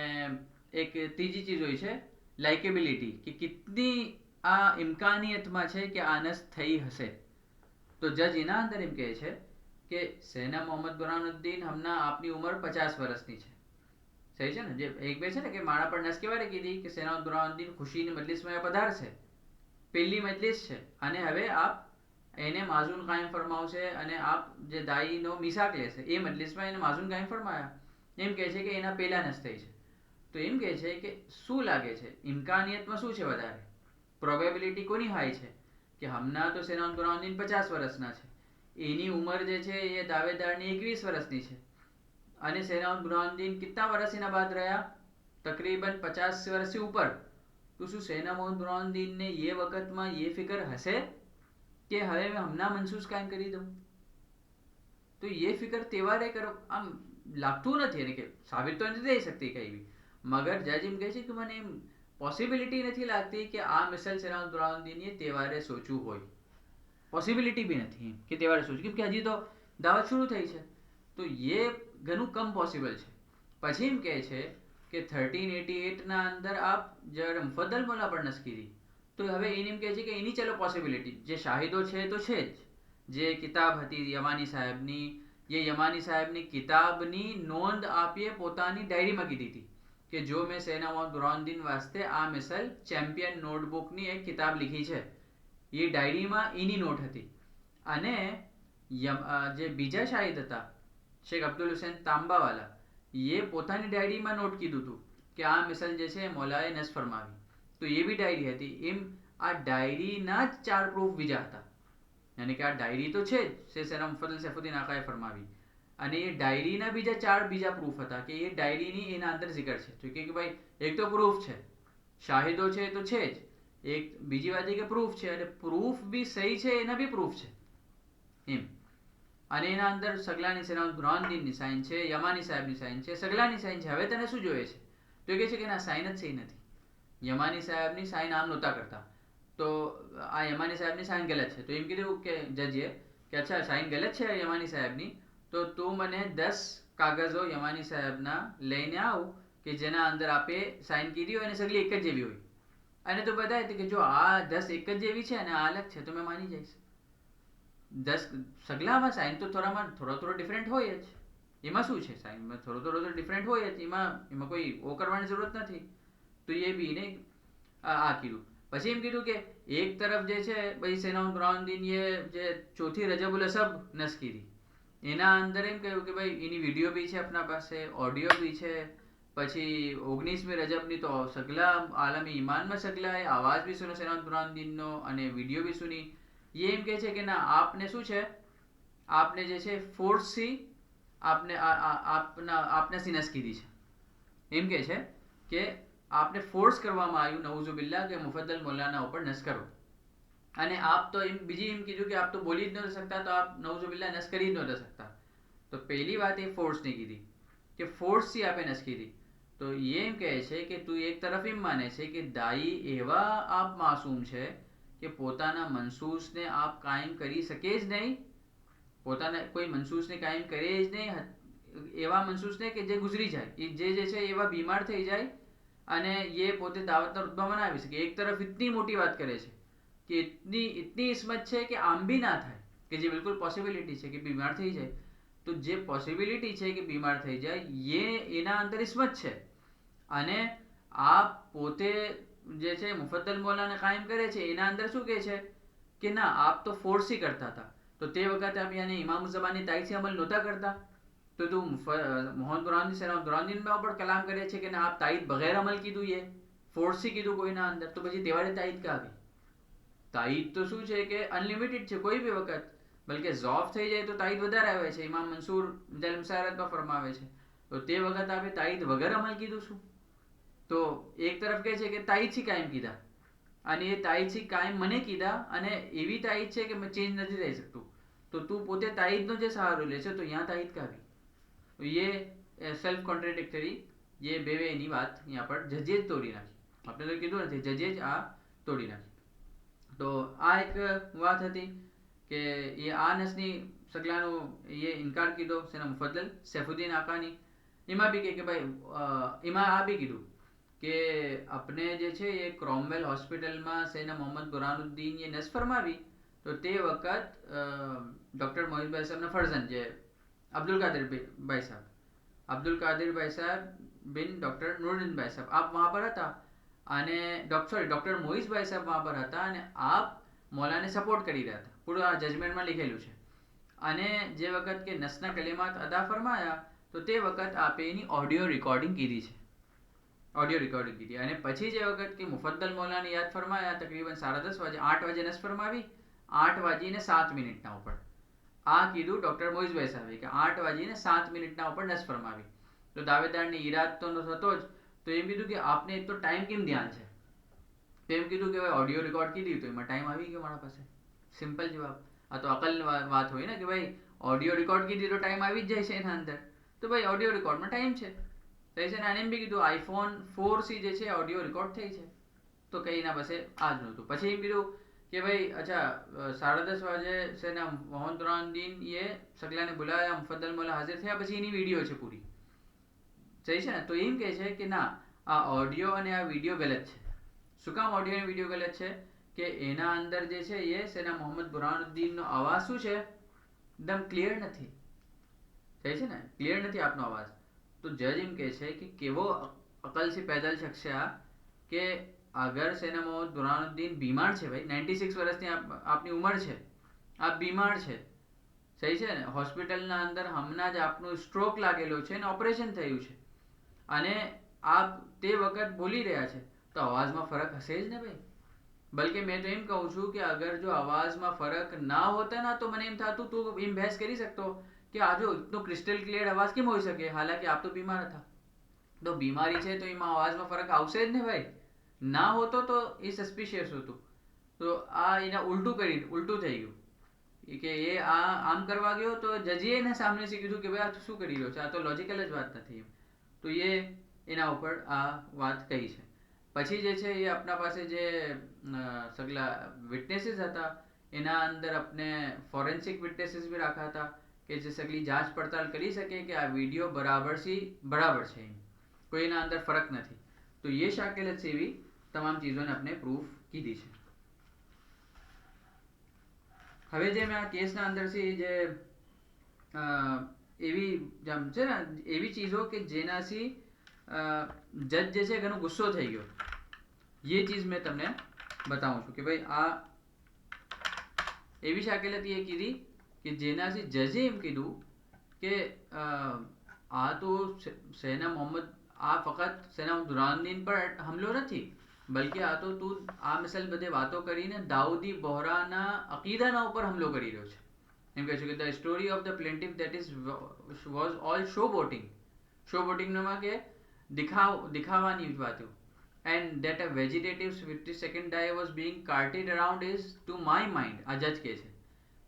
એક ત્રીજી ચીજ હોય છે લાઇકેબિલિટી, કે કિતની આ ઇમ્કાનિયતમાં છે કે આ નસ થઈ હશે. તો જજ એના અંદર એમ કહે છે કે સેના મોહમ્મદ બુરહાનુદ્દીન હમણાં આપની ઉંમર 50 વર્ષની છે, સહી છે ને, જે એક બે છે ને કે મારા પર નસ કેવાય કીધી કે સેના બુરહાનુદ્દીન ખુશીની મજલિસમાં પધારશે, પહેલી મજલિસ છે અને હવે આપ એને માઝૂન કાયમ ફરમાવશે અને આપ જે દાઈનો મિસાક લેશે એ મજલિસમાં એને માઝૂન કાયમ ફરમાયા. એમ કહે છે કે એના પહેલા નસ થઈ છે. તો એમ કહે છે કે શું લાગે છે ઇમ્કાનિયતમાં શું છે વધારે, પ્રોબેબિલિટી કોની હાઈ છે કે હમણાં તો સેનાઉન બુરહાનુદ્દીન 50 વર્ષના છે, એની ઉંમર જે છે એ દાવેદારની 21 વર્ષની છે અને સેનાઉન બુરહાનુદ્દીન કેટલા વર્ષ એના બાદ રહ્યા, તકરીબન 50 વર્ષથી ઉપર. તો શું સૈયદના મોહમ્મદ બુરહાનુદ્દીનને એ વખતમાં એ ફિકર હશે કે હવે મેં હમણાં મનસૂસ કાયમ કરી દઉં? તો એ ફિકર તહેવારે કરો આમ લાગતું નથી એને કે સાબિત તો નથી થઈ શકતી કઈ બી, મગર જજ એમ કહે છે કે મને એમ પોસિબિલિટી નથી લાગતી કે આ મિસાલ સૈયદના બુરહાનુદ્દીન તહેવારે સોચ્યું હોય, પોસિબિલિટી બી નથી કે તહેવારે સોચ્યું, કેમ કે હજી તો દાવત શરૂ થઈ છે. તો એ ઘણું કમ પોસિબલ છે. પછી એમ કહે છે કે 1388 ના અંદર આપ જ્યારે મુફદ્દલ મોલા પર નસ કીધી તો હવે એને એમ કહે છે કે એની ચલો પોસિબિલિટી જે શાહિદો છે તો છે જ, જે કિતાબ હતી યમાની સાહેબની, એ યમાની સાહેબની કિતાબની નોંધ આપીએ પોતાની ડાયરીમાં કીધી હતી કે જો મેં સૈયદના મોહમ્મદ બુરહાનુદ્દીન વાસ્તે આ મિસાલ ચેમ્પિયન નોટબુકની એક કિતાબ લીખી છે, એ ડાયરીમાં એની નોટ હતી. અને જે બીજા શાહિદ હતા શેખ અબ્દુલ હુસૈન તાંબાવાલા, એ પોતાની ડાયરીમાં નોટ કીધું હતું કે આ મિસાલ જે છે મોલાએ નસ ફરમાવી, તો એ બી ડાયરી હતી. એમ આ ડાયરીના જ 4 પ્રૂફ બીજા હતા, યાની કે આ ડાયરી તો છે જ સૈયદના મુફદ્દલ સૈફુદ્દીન આકાએ ફરમાવી, અને એ ડાયરીના બીજા 4 પ્રૂફ હતા કે એ ડાયરીની એના અંદર zikr છે. તો કે ભાઈ એક તો પ્રૂફ છે, શાહિદો છે તો છે જ, એક બીજી વાત કે પ્રૂફ છે, અને પ્રૂફ બી સહી છે એના બી પ્રૂફ છે એમ. અને એના અંદર સગલાની સૈયદના બુરહાનુદ્દીનની સાઇન છે, યમાની સાહેબની સાઇન છે, સગલાની સાઇન છે. હવે તને શું જોઈએ છે? તો એ કહે છે કે ના સાઇન જ સહી નથી, યમાની સાહેબની સાઇન આમ નહોતા કરતા, તો આ યમાની સાહેબની સાઇન ગલત છે. તો એમ કીધું કે જજીએ કે અચ્છા સાઇન ગલત છે યમાની સાહેબની, તો તું મને 10 કાગળો યમાની સાહેબના લઈને આવ કે જેના અંદર આપે સાઇન કીધી હોય અને સગલી એક જ જેવી હોય, અને તો બતાવે કે જો આ 10 એક જ જેવી છે અને આ અલગ છે તો મેં માની જઈશ. 10 સગલામાં સાઇન તો થોડો ડિફરન્ટ હોય જ, એમાં શું છે, સાઇનમાં થોડો ડિફરન્ટ હોય જ, એમાં કોઈ ઓ કરવાની જરૂરત નથી. તો એ બી ને આ કીધું. પછી એમ કીધું કે એક તરફ જે છે ભાઈ સૈયદના બુરહાનુદ્દીન જે ચોથી રજબુલ અસબ નસ કીધી, એના અંદર એમ કહ્યું કે ભાઈ એની વિડીયો બી છે આપણા પાસે, ઓડિયો બી છે. પછી 19મી રજબની તો સગલા આલમી ઈમાનમાં સગલાએ આવાજ બી સુનો સૈયદના બુરહાનુદ્દીનનો અને વિડીયો બી સુની. એ એમ કહે છે કે ના આપને શું છે, આપને જે છે ફોર્સથી આપને સિનસ કીધી છે. એમ કહે છે કે આપને ફોર્સ કરવામાં આવ્યું નઉઝુબિલ્લા કે મુફદ્દલ મોલાના ઉપર નસ કરો, અને આપ તો એમ બીજી એમ કીધું કે આપ તો બોલી જ નહોતા શકતા, તો આપ નઉઝુબિલ્લા નસ કરી જ નહોતા શકતા. તો પહેલી વાત એ ફોર્સની કીધી કે ફોર્સથી આપે નસ કીધી. તો એ એમ કહે છે કે તું એક તરફ એમ માને છે કે દાઈ એવા આપ માસૂમ છે કે પોતાના મનસૂસને આપ કાયમ કરી શકે જ નહીં, પોતાના કોઈ મનસૂસને કાયમ કરે જ નહીં, એવા મનસૂસને કે જે ગુજરી જાય, જે છે એવા બીમાર થઈ જાય અને એ પોતે દાવતના રૂતબા બનાવી શકે. એક તરફ ઇતની મોટી વાત કરે છે કે ઇતની ઇસ્મત છે કે આમ બી ના થાય, કે જે બિલકુલ પોસિબિલિટી છે કે બીમાર થઈ જાય, તો જે પોસિબિલિટી છે કે બીમાર થઈ જાય એના અંદર ઇસ્મત છે, અને આ પોતે જે છે મુફદ્દલ મોલાને કાયમ કરે છે એના અંદર શું કહે છે કે ના આપ તો ફોર્સથી કરતા હતા, તો તે વખતે આપ યાની ઇમામ ઝમાની તાઈથી અમલ નહોતા કરતા, તો તું મોહમ્મદ બુરહાનુદ્દીન સૈયદના બુરહાનુદ્દીન પર કલામ કરે છે કે ના આપ તાઈદ બગેર અમલ કીધું, એ ફોર્સથી કીધું કોઈના અંદર, તો પછી તેવારે તાઈદ ક્યાં ગઈ? તાઈદ તો શું છે કે અનલિમિટેડ છે કોઈ બી વખત, બલકે ઝોફ થઈ જાય તો તાઈદ વધારે આવે છે. ઇમામ મંસૂર મુસારતમાં ફરમાવે છે, તો તે વખત આપે તાઈદ વગર અમલ કીધું શું? તો એક તરફ કહે છે કે તાઈદથી કાયમ કીધા, અને એ તાઈદથી કાયમ મને કીધા, અને એવી તાઈદ છે કે મેં ચેન્જ નથી થઈ શકતું, તો તું પોતે તાઈદનો જે સહારો લે છે તો यहाँ તાઈદ ક્યાં ગઈ? ये સેલ્ફ કોન્ટ્રાડિક્ટરી, ये બેની વાત यहाँ પર જજે જ તોડી નાખી. આપણે તો કીધું નથી, જજે જ આ તોડી નાખી. તો આ એક વાત હતી કે એ આ નસની સગલાનો એ ઇનકાર કીધો સેના મુફદ્દલ સૈફુદ્દીન આકાની. એમાં બી કે ભાઈ એમાં આ બી કીધું કે આપણે જે છે એ ક્રોમવેલ હોસ્પિટલમાં સૈયદના મોહમ્મદ બુરહાનુદ્દીન એ નસ ફરમાવી, તો તે વખત ડૉક્ટર મોહિતભાઈ સાહેબના ફરજંદ જે અબ્દુલ કાદિર ભાઈ સાહેબ બિન ડૉક્ટર નુરુદ્દીન ભાઈ સાહેબ આપ વहाँ पर હતા, અને ડૉક્ટર મોઇઝભાઈ સાહેબ વहाँ પર હતા અને આપ મૌલાને સપોર્ટ કરી રહ્યા હતા, પૂરું આ જજમેન્ટમાં લીખેલું છે. અને જે વખત કે નસના કલેમાત અદા ફરમાયા તો તે વખત આપે એની ઓડિયો રેકોર્ડિંગ કીધી છે, અને પછી જે વખત કે મુફદ્દલ મૌલાને યાદ ફરમાયા તકરીબન 10:30 વાગે, 8 વાગે નસ ફરમાવી, 8:07 ઉપર આ કીધું ડૉક્ટર મોઇઝભાઈ સાહેબે કે 8:07 ઉપર નસ ફરમાવી. તો દાવેદારને ઈરાદ તો થતો જ, તો એમ કીધું કે આપને એક તો ટાઈમ કેમ ધ્યાન છે, તો એમ કીધું કે ભાઈ ઓડિયો રેકોર્ડ કીધી તો એમાં ટાઈમ આવી ગયો મારા પાસે. સિમ્પલ જવાબ. આ તો અકલની વાત હોય ને કે ભાઈ ઓડિયો રેકોર્ડ કીધી તો ટાઈમ આવી જ જાય છે એના અંદર, તો ભાઈ ઓડિયો રેકોર્ડમાં ટાઈમ છે. થઈ છે ને. અને એમ બી કીધું iPhone 4C જે છે ઓડિયો રેકોર્ડ થઈ છે, તો કઈ ના પાસે આ જ નહોતું. પછી એમ કીધું કે ભાઈ અચ્છા 10:30 વાગે છે ને મોહમ્મદ બુરહાનુદ્દીન એ સગલાને બોલાયા, મુફદ્દલ મૌલા હાજર થયા, પછી એની વિડીયો છે પૂરી. સહી છે ને. તો એમ કહે છે કે ના, આ ઓડિયો અને આ વિડીયો ગલત છે. શું કામ ઓડિયો અને વિડીયો ગલત છે? કે એના અંદર જે છે એ સેના મોહમ્મદ બુરહાનુદ્દીનનો અવાજ શું છે, એકદમ ક્લિયર નથી. સહી છે ને, ક્લિયર નથી આપનો અવાજ. તો જજ એમ કહે છે કે કેવો અકલ સે પેદલ શખ્સ છે આ, કે અગર સેના મોહમ્મદ બુરહાનુદ્દીન બીમાર છે, ભાઈ 96 વર્ષની આપની ઉંમર છે, આપ બીમાર છે, સહી છે ને, હોસ્પિટલના અંદર હમણાં જ આપનું સ્ટ્રોક લાગેલો છે ને ઓપરેશન થયું છે, અને આપ તે વખત બોલી રહ્યા છે, તો અવાજમાં ફરક હશે જ ને ભાઈ. બલકે મેં તો એમ કહું છું કે અગર જો અવાજમાં ફરક ના હોતા ના, તો મને એમ થતું તું એમ બહેસ કરી શકતો કે આ જો ઇતનો ક્રિસ્ટલ ક્લિયર અવાજ કેમ હોઈ શકે, હાલાકી આપ તો બીમાર હતા. તો બીમારી છે તો એમાં અવાજમાં ફરક આવશે જ ને ભાઈ. ના હોતો તો એ સસ્પિશિયસ હતું. તો આ એના ઉલટું થઈ ગયું કે એ આમ કરવા ગયો, તો જજીએ એને સામનેથી કીધું કે ભાઈ આ શું કરી રહ્યો છે, આ તો લોજિકલ જ વાત નથી. તો એ એના ઉપર આ વાત કહી છે. પછી જે છે એ આપણા પાસે જે સગલા વિટનેસીસ હતા, એના અંદર આપણે ફોરેન્સિક વિટનેસીસ બી રાખ્યા હતા કે જે સગલી જાંચ પડતાલ કરી શકે કે આ વિડીયો બરાબર છે, કોઈ એના અંદર ફરક નથી. તો એ શાકિલત से भी તમામ ચીજોને આપણે પ્રૂફ કીધી છે. હવે જે મેં આ કેસના અંદરથી જે એવી છે ને એવી ચીજો કે જેનાથી જજ જે છે ઘણો ગુસ્સો થઈ ગયો, ये चीज મેં તમને બતાવું છું કે ભાઈ આ એવી શાકિલત એ કીધી કે જેનાથી જજે એમ કીધું કે આ તો સેના મોહમ્મદ, આ ફક્ત સેના બુરહાનુદ્દીન પર હમલો નથી, બલકે આ તો તું આ મિસાલ બધે વાતો કરીને દાઉદી બોહરાના અકીદાના ઉપર હમલો કરી રહ્યો છે. એમ કહે છે કે the story of the plaintiff that is was all show બોટિંગમાં કે દિખાવાની વાતો, and that a vegetative's 52nd day was being carted around is to my mind. આ જજ કહે છે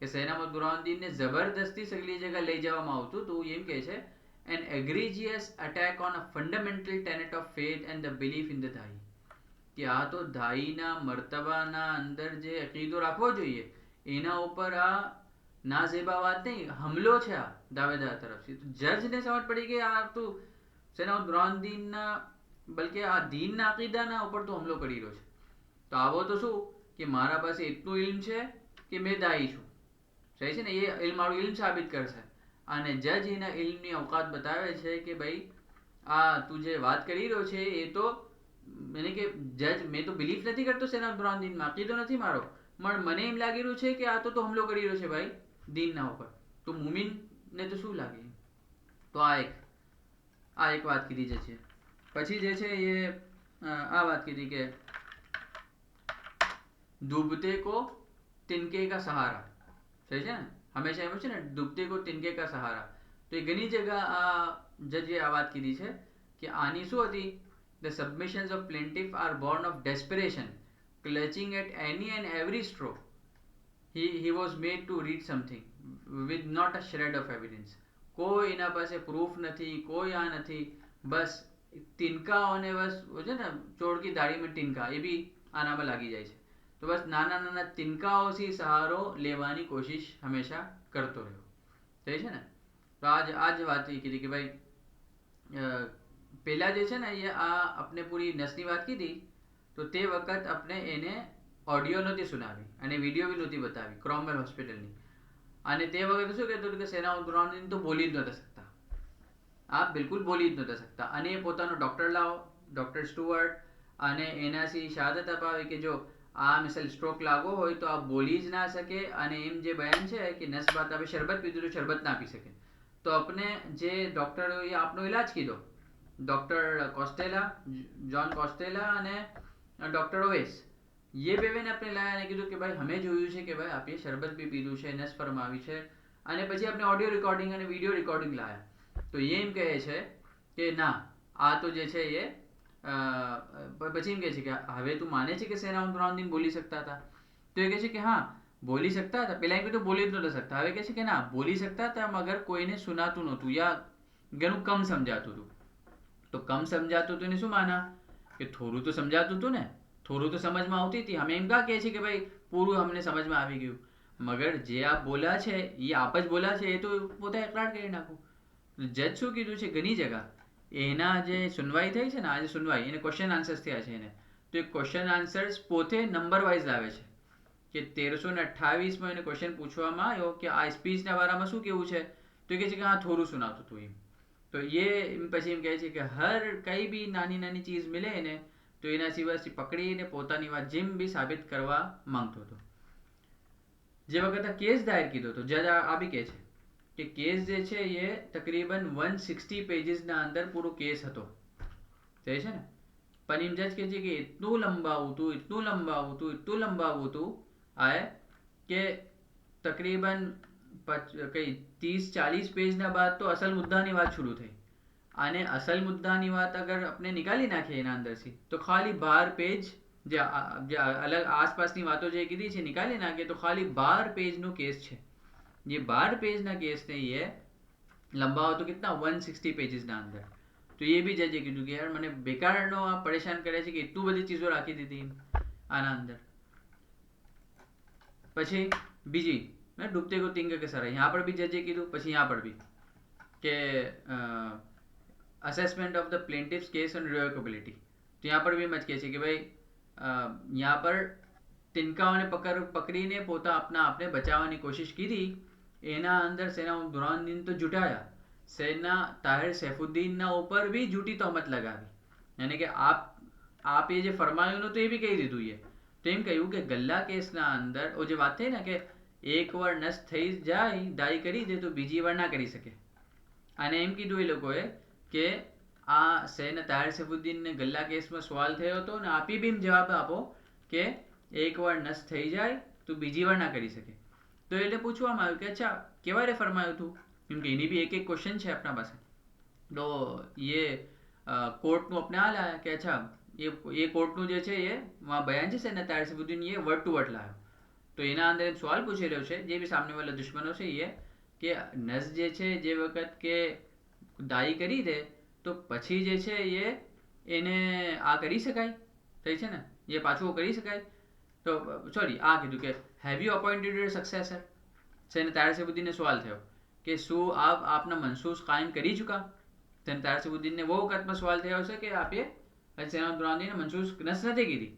કે સૈનામત બુરહાનુદ્દીનને જબરદસ્તી સગલી જગ્યા લઈ જવામાં આવતું. તો એમ કહે છે an egregious attack on a fundamental tenet of faith and the belief in the Da'i, કે આ તો દાઈના મર્તબાના અંદર જે અકીદો રાખવો જોઈએ એના ઉપર આ નાઝેબા વાત નહીં, હમલો છે આ દાવેદાર તરફથી. તો જજને સમજ પડી કે આ તો સૈનામત બુરહાનુદ્દીનના બલકે આ દીનના અકીદાના ઉપર તો હમલો કરી રહ્યો છે. તો આવો તો શું કે મારા પાસે એટલું ઇલ્મ છે કે મેં દાઈ છું, સહી છે ને, એ મારું ઇલ્મ સાબિત કરશે. અને જજ એના ઇલ્મની અવકાત બતાવે છે કે ભાઈ આ તું જે વાત કરી રહ્યો છે એ તો મને કે જજ મેં તો બિલીફ નથી કરતો સેના બુરહાનુદ્દીનમાં, અકીદો નથી મારો, પણ મને એમ લાગી રહ્યું છે કે આ તો હમલો કરી રહ્યો છે ભાઈ દીનના ઉપર. તો મુમિનને તો શું લાગે. તો આ એક વાત કીધી છે. પછી જે છે એ આ વાત કીધી કે ડૂબતે કો તિનકે કા સહારા, સહી છે ને, હંમેશા એમ છે ને ડૂબતે કો તિનકે કા સહારા. તો એ ઘણી જગ્યા આ જજે આ વાત કીધી છે કે આની શું હતી, the submissions of plaintiff are born of desperation, clutching at any and every straw. He was made to read something with not a shred of evidence. કોઈ એના પાસે પ્રૂફ નથી, કોઈ આ નથી, બસ તિનકાઓને બસ છે ને ચોડકી દાઢીમાં તિનકા એ બી આનામાં લાગી જાય છે. તો બસ નાના નાના તિનકાઓથી સહારો લેવાની કોશિશ હંમેશા કરતો રહ્યો, સહી છે ને. તો આ જ વાત કીધી કે ભાઈ પહેલા જે છે ને એ આ આપણે પૂરી નસની વાત કીધી, તો તે વખત આપણે એને ઓડિયો નહોતી સુનાવી અને વિડીયો બી નહોતી બતાવી ક્રોમવેલ હોસ્પિટલની. અને તે વખત શું કહેતો કે સેના બુરહાનુદ્દીન તો બોલી જ નહોતા શકતા, આપ બિલકુલ બોલી જ નહોતા શકતા. અને એ પોતાનો ડૉક્ટર લાવો, ડૉક્ટર સ્ટુઅર્ટ અને એનાથી શહાદત અપાવી કે જો આ મિસાલ સ્ટ્રોક લાગો હોય તો આ બોલી જ ના શકે, અને એમ જે બયાન છે કે નસબાત આપણે શરબત પીધું તો શરબત ના પી શકે. તો આપણે જે ડૉક્ટરોએ આપણો ઇલાજ કીધો, ડૉક્ટર કોસ્ટેલા, જોન કોસ્ટેલા અને ડૉક્ટર ઓવેસ, ये બેને આપણે લાયા અને કીધું કે ભાઈ અમે જોયું છે કે ભાઈ આપે શરબત બી પીધું છે, નસ ફરમાવી છે, અને પછી આપણે ઓડિયો રેકોર્ડિંગ અને વિડીયો રેકોર્ડિંગ લાયા. તો એ એમ કહે છે કે ના આ તો જે છે એ પછી એમ કહે છે કે હવે તું માને છે કે સેના ઉમરાઉદ્દીન બોલી શકતા હતા? તો એ કહે છે કે હા બોલી શકતા હતા. પેલા એમ કીધું બોલી જ નહોતા શકતા, હવે કહે છે કે ના બોલી શકતા હતા મગર કોઈને સુનાતું નહોતું યા ઘણું કમ સમજાતું હતું. તો કમ સમજાતું હતું એને શું માના કે થોડું તો સમજાતું હતું ને, થોડું તો સમજમાં આવતી હતી. અમે એમ કા કહે છે કે ભાઈ પૂરું અમને સમજમાં આવી ગયું, મગર જે આપ બોલા છે એ આપ જ બોલા છે, એ તો પોતે એકરાર કરી નાખું. જજ શું કીધું છે ઘણી જગ્યા એના જે સુનવાઈ થઈ છે ને, આજે સુનવાઈ એને ક્વેશ્ચન આન્સર્સ થયા છે એને, તો એ ક્વેશ્ચન આન્સર્સ પોતે નંબર વાઇઝ લાવે છે કે 1328માં એને ક્વેશ્ચન પૂછવામાં આવ્યો કે આ સ્પીચના બારામાં શું કેવું છે, તો એ કહે છે કે હા થોડું સુનાતું હતું એમ. તો એ પછી એમ કહે છે કે હર કઈ બી નાની નાની ચીજ મિલે એને તો એના સિવાય પકડીને પોતાની વાત જેમ બી સાબિત કરવા માંગતો હતો. જે વખતે કેસ દાયર કીધો હતો, જજ આ બી કહે છે કે કેસ જે છે એ તકરીબન 160 પેજીસના અંદર પૂરો કેસ હતો, છે ને. પણ એમ જજ કહે છે કે એટલું લંબાવું હતું, એટલું લંબાવું હતું, એટલું લંબાવું હતું આ કે તકરીબન કઈ 30-40 પેજના બાદ તો અસલ મુદ્દાની વાત શરૂ થઈ. અને અસલ મુદ્દાની વાત અગર આપણે નિકાલી નાખીએ એના અંદરથી તો ખાલી 12 પેજ જે અલગ આસપાસની વાતો જે કીધી છે નિકાલી નાખીએ તો ખાલી 12 પેજનો કેસ છે. ये 12 पेज ना केस ने ये लंबा हो तो कितना 160 पेजेस ના અંદર. તો એ બી જજે કીધું કે યાર મને બેકારનો આ પરેશાન કરે છે કે એટલું બધી ચીજો રાખી દીધી આના અંદર. પછી બીજી મેં ડૂબતે કો તિંગ કે સર यहाँ पर भी जजे કીધું, પછી यहाँ पर भी કે assessment of the plaintiff's case on irrevocability. તો यहाँ पर भी મત કહે છે કે ભાઈ यहाँ पर તિનકાઓને પકડીને પોતા આપને બચાવવાની કોશિશ કીધી, એના અંદર સેના દુરાનદીન તો જુટાયા, સેના તાહિર સૈફુદ્દીનના ઉપર भी झूठी तोहमत लगावी, यानी કે આપ એ જે ફરમાયું નતું એ બી કહી દીધું. એ તો એમ કહ્યું કે ગલ્લા કેસના અંદર ઓ જે વાત થઈ ને કે એક વાર નસ થઈ જાય દાઈ કરી દે તો બીજી વાર ના કરી શકે, અને એમ કીધું એ લોકોએ કે આ સેના તાહિર સૈફુદ્દીનને ગલ્લા કેસમાં સવાલ થયો હતો ને આપી બી જવાબ આપો કે એક વાર નસ થઈ જાય તો બીજી વાર ના કરી શકે. તો એટલે પૂછવામાં આવ્યું કે અચ્છા કેવા રે ફરમાયું હતું, કેમ કે એની બી એક એક ક્વેશ્ચન છે આપણા પાસે. તો એ કોર્ટનું આપણે આ લાયા કે અચ્છા એ કોર્ટનું જે છે એ બયાન છે સેના તાહિર સૈફુદ્દીન એ વર્ડ ટુ વર્ડ લાવ્યો. તો એના અંદર એક સવાલ પૂછી રહ્યો છે જે બી સામને વાળા દુશ્મનો છે એ કે નસ જે છે જે વખત કે દાઈ કરી દે તો પછી જે છે એને આ કરી શકાય, થઈ છે ને એ પાછું કરી શકાય. તો સોરી આ કીધું કે have you appointed your successor. સેના તાહિર સૈફુદ્દીનને સવાલ થયો કે શું આપ આપના મનસૂસ કાયમ કરી ચુકા. સેના તાહિર સૈફુદ્દીનને वो વખતમાં સવાલ થયો છે કે આપે સેના દુરાનદીને મનસૂસ નસ નથી કીધી.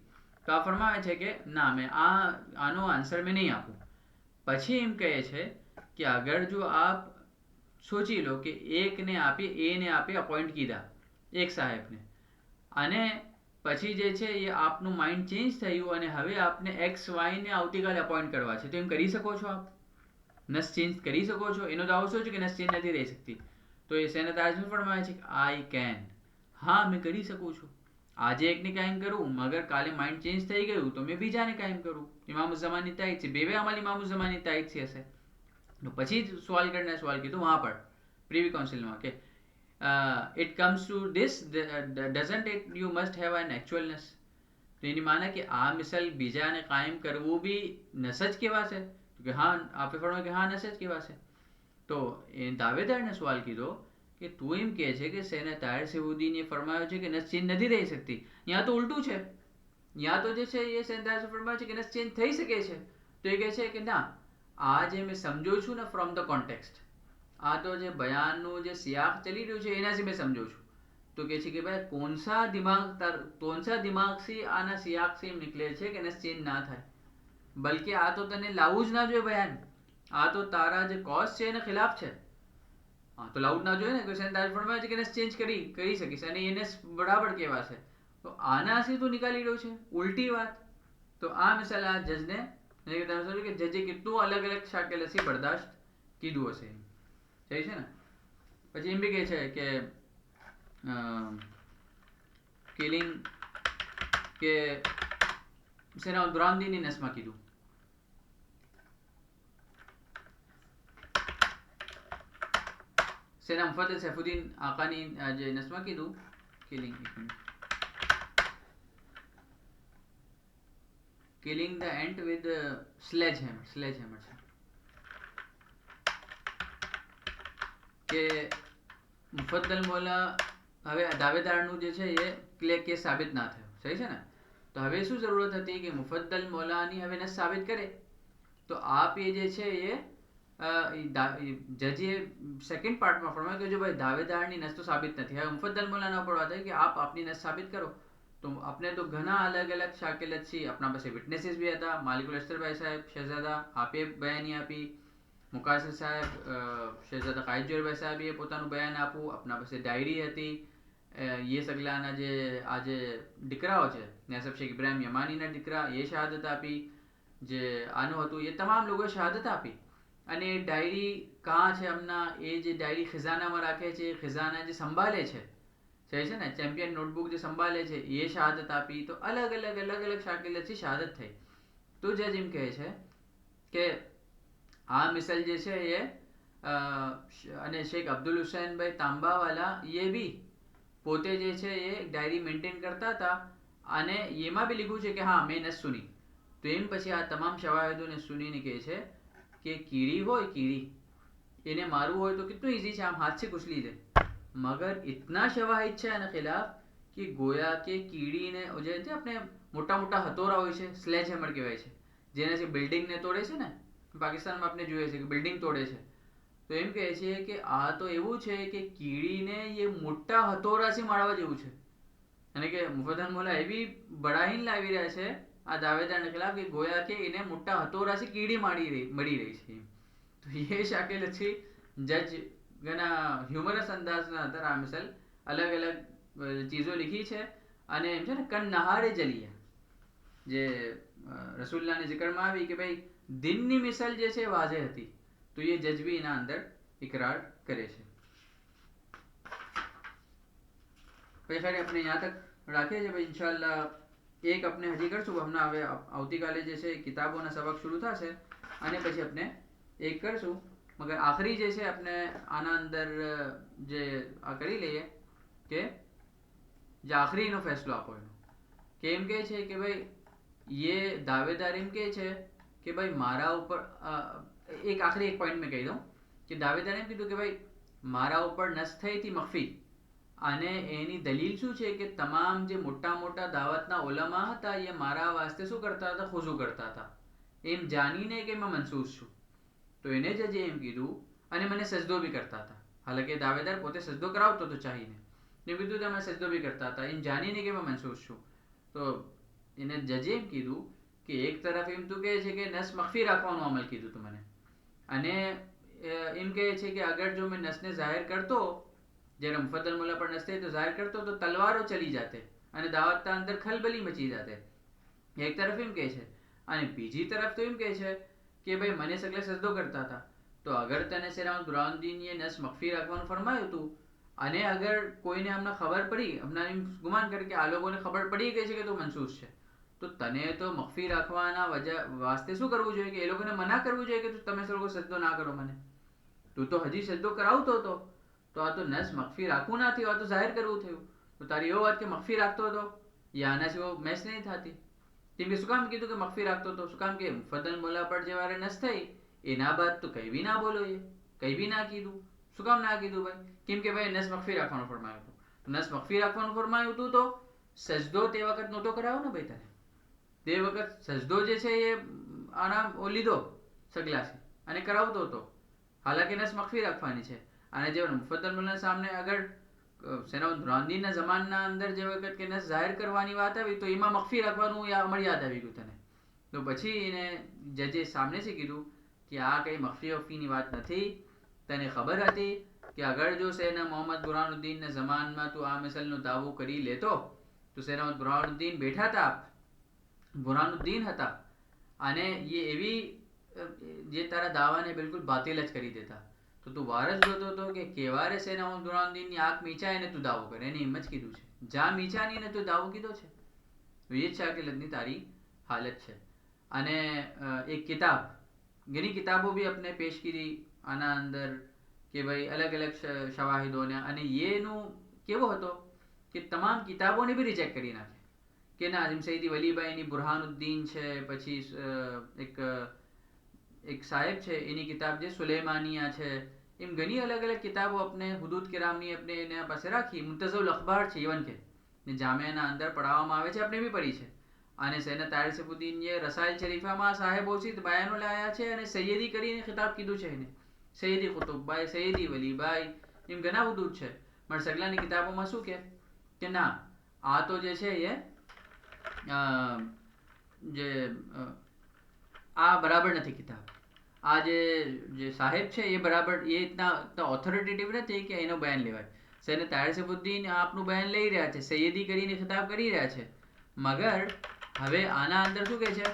તો આ ફરમાવે છે કે ના મેં આનો આન્સર મેં નહીં આપું. પછી એમ કહે છે કે અગર જો આપ સોચી લો કે એકને આપે અપોઇન્ટ કીધા એક સાહેબને, અને પછી જે છે એ આપનું માઇન્ડ ચેન્જ થયું અને હવે આપને એક્સ વાયને આવતીકાલે અપોઇન્ટ કરવા છે, તો એમ કરી શકો છો? આપ નસ ચેન્જ કરી શકો છો? એનો દાવો શું છે કે નસ ચેન્જ નથી રહી શકતી. તો એ સેના તાજમાં ફરમાવે છે કે આઈ કેન, હા મેં કરી શકું છું. આજે એકને કાયમ કરું મગર કાલે માઇન્ડ ચેન્જ થઈ ગયું તો મેં બીજાને કાયમ કરું. ઇમામ ઝમાની તાઈદ છે, બે અમાલ ઇમામ ઝમાની તાઈદ છે હશે. તો પછી જ સવાલ કરને સવાલ કીધું વહાં પર પ્રીવી કાઉન્સિલમાં કે it comes to this doesn't it you must have an actualness. તો એની માને કે આ મિસાલ બીજાને કાયમ કરવું બી નસ જ કહેવાશે કે હા આપે ફરમાવ્યું કે હા નસ જ કહેવાશે. તો એ દાવેદારને સવાલ કીધો કે તું એમ કહે છે કે સેના તાહિર સૈફુદ્દીને ફરમાયો છે કે નસ ચેન્જ નથી રહી શકતી, ત્યાં તો ઉલટું છે. ત્યાં તો જે છે એ સેના તાહિર ફરમાયો છે કે નસ ચેન્જ થઈ શકે છે. તો એ કહે છે કે ના આ જે મેં સમજુ છું ને ફ્રોમ ધ કોન્ટેક્સ્ટ, આ તો જે બયાનનું જે સિયાક ચલી રહ્યું છે એનાથી મેં સમજુ છું. તો કહે છે કે ભાઈ कौन सा दिमाग से आना सियाक से निकले છે કે નસ ચેન્જ ના થાય, બલકે આ તો તને લાવવું જ ના જોઈએ બયાન, આ તો તારા જે કોઝ છે એના ખિલાફ છે. હા તો લાવવું જ ના જોઈએ ને, સેના તાહિર ફરમાવે છે કે નસ ચેન્જ કરી શકીશ અને એને બરાબર કહેવાશે. તો આનાથી તું નીકાળી રહ્યો છે ઉલટી વાત. તો આ મિસાલ આ જજને કે જજે કેટલું અલગ અલગ શાકેલસી બરદાશ્ત કીધું હશે. સહી છે ને. પછી એમ બી કહે છે કે કિલિંગ કે સેના દુરાનદીની નસમાં કીધું. સેના મુફદ્દલ સૈફુદ્દીન આકાની જે નસમાં કીધું killing killing the ant with sledgehammer છે કે મુફદ્દલ મૌલા હવે દાવેદારનું જે છે એ કેસ સાબિત ના થયો. સહી છે ને. તો હવે શું જરૂરત હતી કે મુફદ્દલ મૌલાની હવે નસ સાબિત કરે. તો આપ એ જે છે એ જજે સેકન્ડ પાર્ટમાં ફરમાયું કે જો ભાઈ દાવેદારની નસ તો સાબિત નથી. હવે મુફદ્દલ મૌલાના ઉપર વાત है कि आप अपनी नस साबित करो. तो अपने तो घना अलग अलग शाकिलत सी अपना પાસે વિટનેસીસ બી હતા. માલિકુલ અસ્તરભાઈ સાહેબ શહેજાદા આપે બયાની આપી. મુકાસિર સાહેબ શહેજાદા કાયજોરભાઈ સાહેબે પોતાનું બયાન આપવું. આપણા પાસે ડાયરી હતી. ये સગલાના જે આજે દીકરાઓ છે નેસબ શેખ ઇબ્રાહિમ યમાનીના દીકરા એ શહાદત આપી. જે આનું હતું એ તમામ લોકોએ શહાદત આપી. અને ડાયરી કાં છે હમણાં એ જે ડાયરી ખિઝાનામાં રાખે છે ખિઝાના જે સંભાળે છે છે ને ચેમ્પિયન નોટબુક જે સંભાળે છે એ શહાદત આપી. તો અલગ અલગ શાકિલથી શહાદત થઈ. તો જજ એમ કહે છે કે આ મિસલ જે છે એ અને શેખ અબ્દુલ હુસૈનભાઈ તાંબાવાલા એ બી પોતે જે છે એ ડાયરી મેન્ટેન કરતા હતા. અને એમાં બી લીધું છે કે હા મેં નસ સુની. તો એમ પછી આ તમામ શવાહિદોને સુનીને કહે છે કે કીડી હોય કીડી એને મારવું હોય તો કેટલું ઈઝી છે. આમ હાથ से कुचली दे. मगर इतना शवाहिद છે એના ખિલાફ કે ગોયા કે કીડીને જે આપણે મોટા મોટા હથોરા હોય છે સ્લેજ હેમર કહેવાય છે જેનાથી બિલ્ડિંગને તોડે છે ને. પાકિસ્તાનમાં આપણે જોઈએ છે કે બિલ્ડિંગ તોડે છે. તો એમ કહે છે કે આ તો એવું છે કે કીડીને એ મોટા હથોરાથી મારવા જેવું છે. અને કે મુફદ્દલ મૌલા એવી બળાઈને લાવી રહ્યા છે આ દાવેદારના ખિલાફ કે ગોયા કે એને મોટા હથોરાથી કીડી મળી રહી છે. તો એ શાકિલથી જજ ઘણા હ્યુમરસ અંદાજના અંદર આ મિસાલ અલગ અલગ ચીજો લીખી છે. અને એમ છે ને કન નહારે જલિયા જે રસુલ્લાની જિકરમાં આવી કે ભાઈ દિનની મિસાલ જે છે વાજે હતી. તો એ જજ બી એના અંદર ઇકરાર કરે છે. પછી ખરી આપણે यहाँ तक રાખીએ છીએ ભાઈ. ઇન્શાલ્લાહ એક આપણે હજી કરશું. હમણાં હવે આવતીકાલે જે છે કિતાબોના સબક શરૂ થશે અને પછી આપણે એક કરશું. મગર આખરી જે છે આપણે આના અંદર જે આ કરી લઈએ કે જે આખરીનો ફેસલો આપો એનો કે એમ કહે છે કે ભાઈ ये દાવેદાર એમ કહે છે કે ભાઈ મારા ઉપર એક આખરી એક પોઈન્ટ મેં કહી દઉં કે દાવેદાર એમ કીધું કે ભાઈ મારા ઉપર નસ થઈ હતી મખફી. અને એની દલીલ શું છે કે તમામ જે મોટા મોટા દાવતના ઓલમા હતા એ મારા વાસ્તે શું કરતા હતા ખુશુ કરતા હતા એમ જાણીને કે મેં મનસૂસ છું. તો એને જ એમ કીધું અને મને સજદો બી કરતા હતા. હાલાકી દાવેદાર પોતે સજદો કરાવતો હતો ચાહીને. એમ કીધું તમે સજદો બી કરતા હતા એમ જાણીને કે મેં મનસૂસ છું. તો એને જજે એમ કીધું કે એક તરફ એમ તું કહે છે કે નસ મખફી રાખવાનું અમલ કીધું તું મને. અને એમ કહે છે કે અગર જો મેં નસને જાહેર કરતો જ્યારે મુફદ્દલ મૌલા પર નસ થઈ તો જાહેર કરતો તો તલવારો ચલી જાતે અને દાવતના અંદર ખલબલી મચી જાતે. એક તરફ એમ કહે છે. અને બીજી તરફ તો એમ કહે છે કે ભાઈ મને સગલે સજદો કરતા હતા. તો અગર તને સેના દુરાનદીનીએ નસ મખફી રાખવાનું ફરમાયું હતું અને અગર કોઈને હમણાં ખબર પડી હમણાં એમ ગુમાન કરે કે આ લોકોને ખબર પડી ગઈ છે કે તું મનસૂસ છે તો તને તો મખફી રાખવાના વાસ્તે શું કરવું જોઈએ કે એ લોકોને મના કરવું જોઈએ કે તમે લોકો સજદો ના કરો મને. તું તો હજી સજદો કરાવતો હતો તો આ તો નસ મખફી રાખવું ના થયું આ તો જાહેર કરવું થયું. તો તારી એવો વાત કે મખફી રાખતો હતો એ આનાથી એવો મેચ નહીં થતી. કેમ કે શું કામ કીધું કે મખફી રાખતો હતો? શું કામ કે મુફદ્દલ મૌલા પર જે વારે નસ થઈ એના બાદ તો કઈ બી ના બોલો એ કઈ બી ના કીધું. શું કામ ના કીધું ભાઈ? કેમ કે ભાઈ નસ મખફી રાખવાનું ફરમાયું હતું. નસ મખફી રાખવાનું ફરમાયું હતું તો સજદો તે વખત નહોતો કરાવો ને ભાઈ તને. તે વખત સજદો જે છે એ આરામ લીધો સગલાથી અને કરાવતો હતો. હાલાકી નસ મખફી રાખવાની છે. અને જે મુફદ્દલ મૌલાના સામે આગળ સેના દુરાનદીનના જમાનના અંદર જે વખત કે નસ જાહેર કરવાની વાત આવી તો એમાં મખફી રાખવાનું અમર યાદ આવી ગયું તને. તો પછી એને જજે સામનેથી કીધું કે આ કઈ મખફી વખફીની વાત નથી. તને ખબર હતી કે અગર જો સેના મોહમ્મદ બુરહાનુદ્દીનના જમાનમાં તું આ મિસલનો દાવો કરી લેતો તો સેનામત બુરહાનુદ્દીન બેઠા હતા, બુરહાનુદ્દીન હતા, અને એ એવી જે તારા દાવાને બિલકુલ બાતિલ જ કરી દેતા. તો તું વાર જ જોતો હતો કે કેવા રે સેનામત બુરહાનુદ્દીનની આંખ મીચાય ને તું દાવો કરે. એને એમ જ કીધું છે, જા મીચાની ને તું દાવો કીધો છે. તો એ જ શાકિલતની તારી હાલત છે. અને એક કિતાબ, ઘણી કિતાબો બી આપણે પેશ કરી આના અંદર કે ભાઈ અલગ અલગ શવાહિદોને, અને એનું કેવો હતો કે તમામ કિતાબોને બી રિજેક્ટ કરી નાખે કે ના, જેમ સૈયદી વલીબાઈની બુરહાનુદ્દીન છે, પછી એક સાહેબ છે એની કિતાબ જે સુલેમાનિયા છે, એમ ઘણી અલગ અલગ કિતાબો આપણે હુદૂદ કિરામની આપણે એના પાસે રાખી. મુંતઝુલ અખબાર છે ઇવન કે જામિયાના અંદર પઢાવવામાં આવે છે, આપણે બી પઢી છે. અને સૈયદ તાહિર સૈફુદ્દીન એ રસાઇલ શરીફામાં સાહેબોચિત બયાનો લાયા છે, અને સૈયદી કરીને ખિતાબ કીધું છે એને, સૈયદી કુતુબબાઈ, સૈયદી વલીબાઈ, એમ ઘણા હુદૂદ છે. પણ સગલાની કિતાબોમાં શું કે ના, આ તો જે છે એ જે આ બરાબર નથી કિતાબ. આ જે સાહેબ છે એ બરાબર, એ ઇતના ઓથોરિટેટિવ નથી કે એનો બયાન લેવાય. સૈયદ તાહિર સૈફુદ્દીન આપનું બયાન લઈ રહ્યા છે, સૈયદી કરીને ખિતાબ કરી રહ્યા છે, મગર હવે આના અંદર શું કહે છે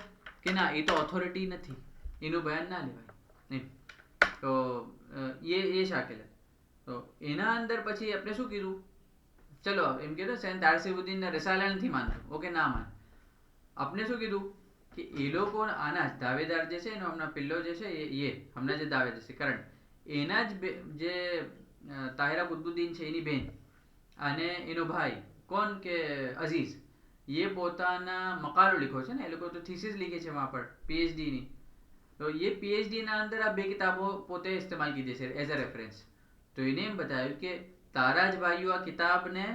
કે ના, એ તો ઓથોરિટી નથી, એનું બયાન ના લેવાય નહીં. તો એ શાકિલ. તો એના અંદર પછી આપણે શું કીધું, ચલો એમ કીધું સૈયદ તાહિર સૈફુદ્દીનના રિસાલા નથી માનતો, ઓકે ના માન. આપણે શું કીધું કે એ લોકો આના દાવેદાર જે છે એનો હમણાં પિલ્લો જે છે એ હમણાં જે દાવેદાર છે કરંટ, એના જ જે તાહિરા કુતબુદ્દીન છે એની બેન અને એનો ભાઈ કોણ કે અઝીઝ, એ પોતાના મકાલો લીખો છે ને, એ લોકો તો થીસીસ લીખે છે વહાં પર પીએચડી ની. તો એ પીએચડી ના અંદર આ બે કિતાબો પોતે ઇસ્તેમાલ કીધી છે એઝ અ રેફરન્સ. તો એને એમ બતાવ્યું કે તારા જ ભાઈઓ આ કિતાબને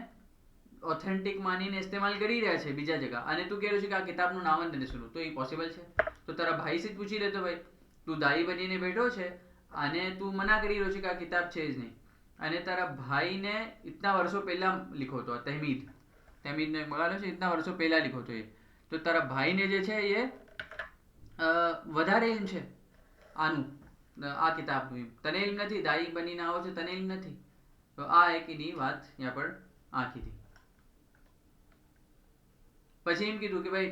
ઓથેન્ટિક માનીને ઇસ્તેમાલ કરી રહ્યા છે બીજા જગા, અને તું કહે રહ્યો છે કે આ કિતાબનું નામ જ નથી સુનું. તો એ પોસિબલ છે? તો તારા ભાઈ થી પૂછી લેતો, ભાઈ તું દાઈ બનીને બેઠો છે અને તું મના કરી રહ્યો છે કે આ કિતાબ છે જ નહીં, અને તારા ભાઈને ઇતના વર્ષો પહેલા લીખો તો તહેમીદનો એક મકાલો છે, ઇતના વર્ષો પહેલા લીખો તો એ. તો તારા ભાઈને જે છે એ વધારે ઇલ્મ છે આનું, આ કિતાબનું. તને ઇલ્મ નથી, દાઈ બનીને આવો છે, તને ઇલ્મ નથી. તો આ એક એની વાત ત્યાં પર આ કીધી. પછી એમ કીધું કે ભાઈ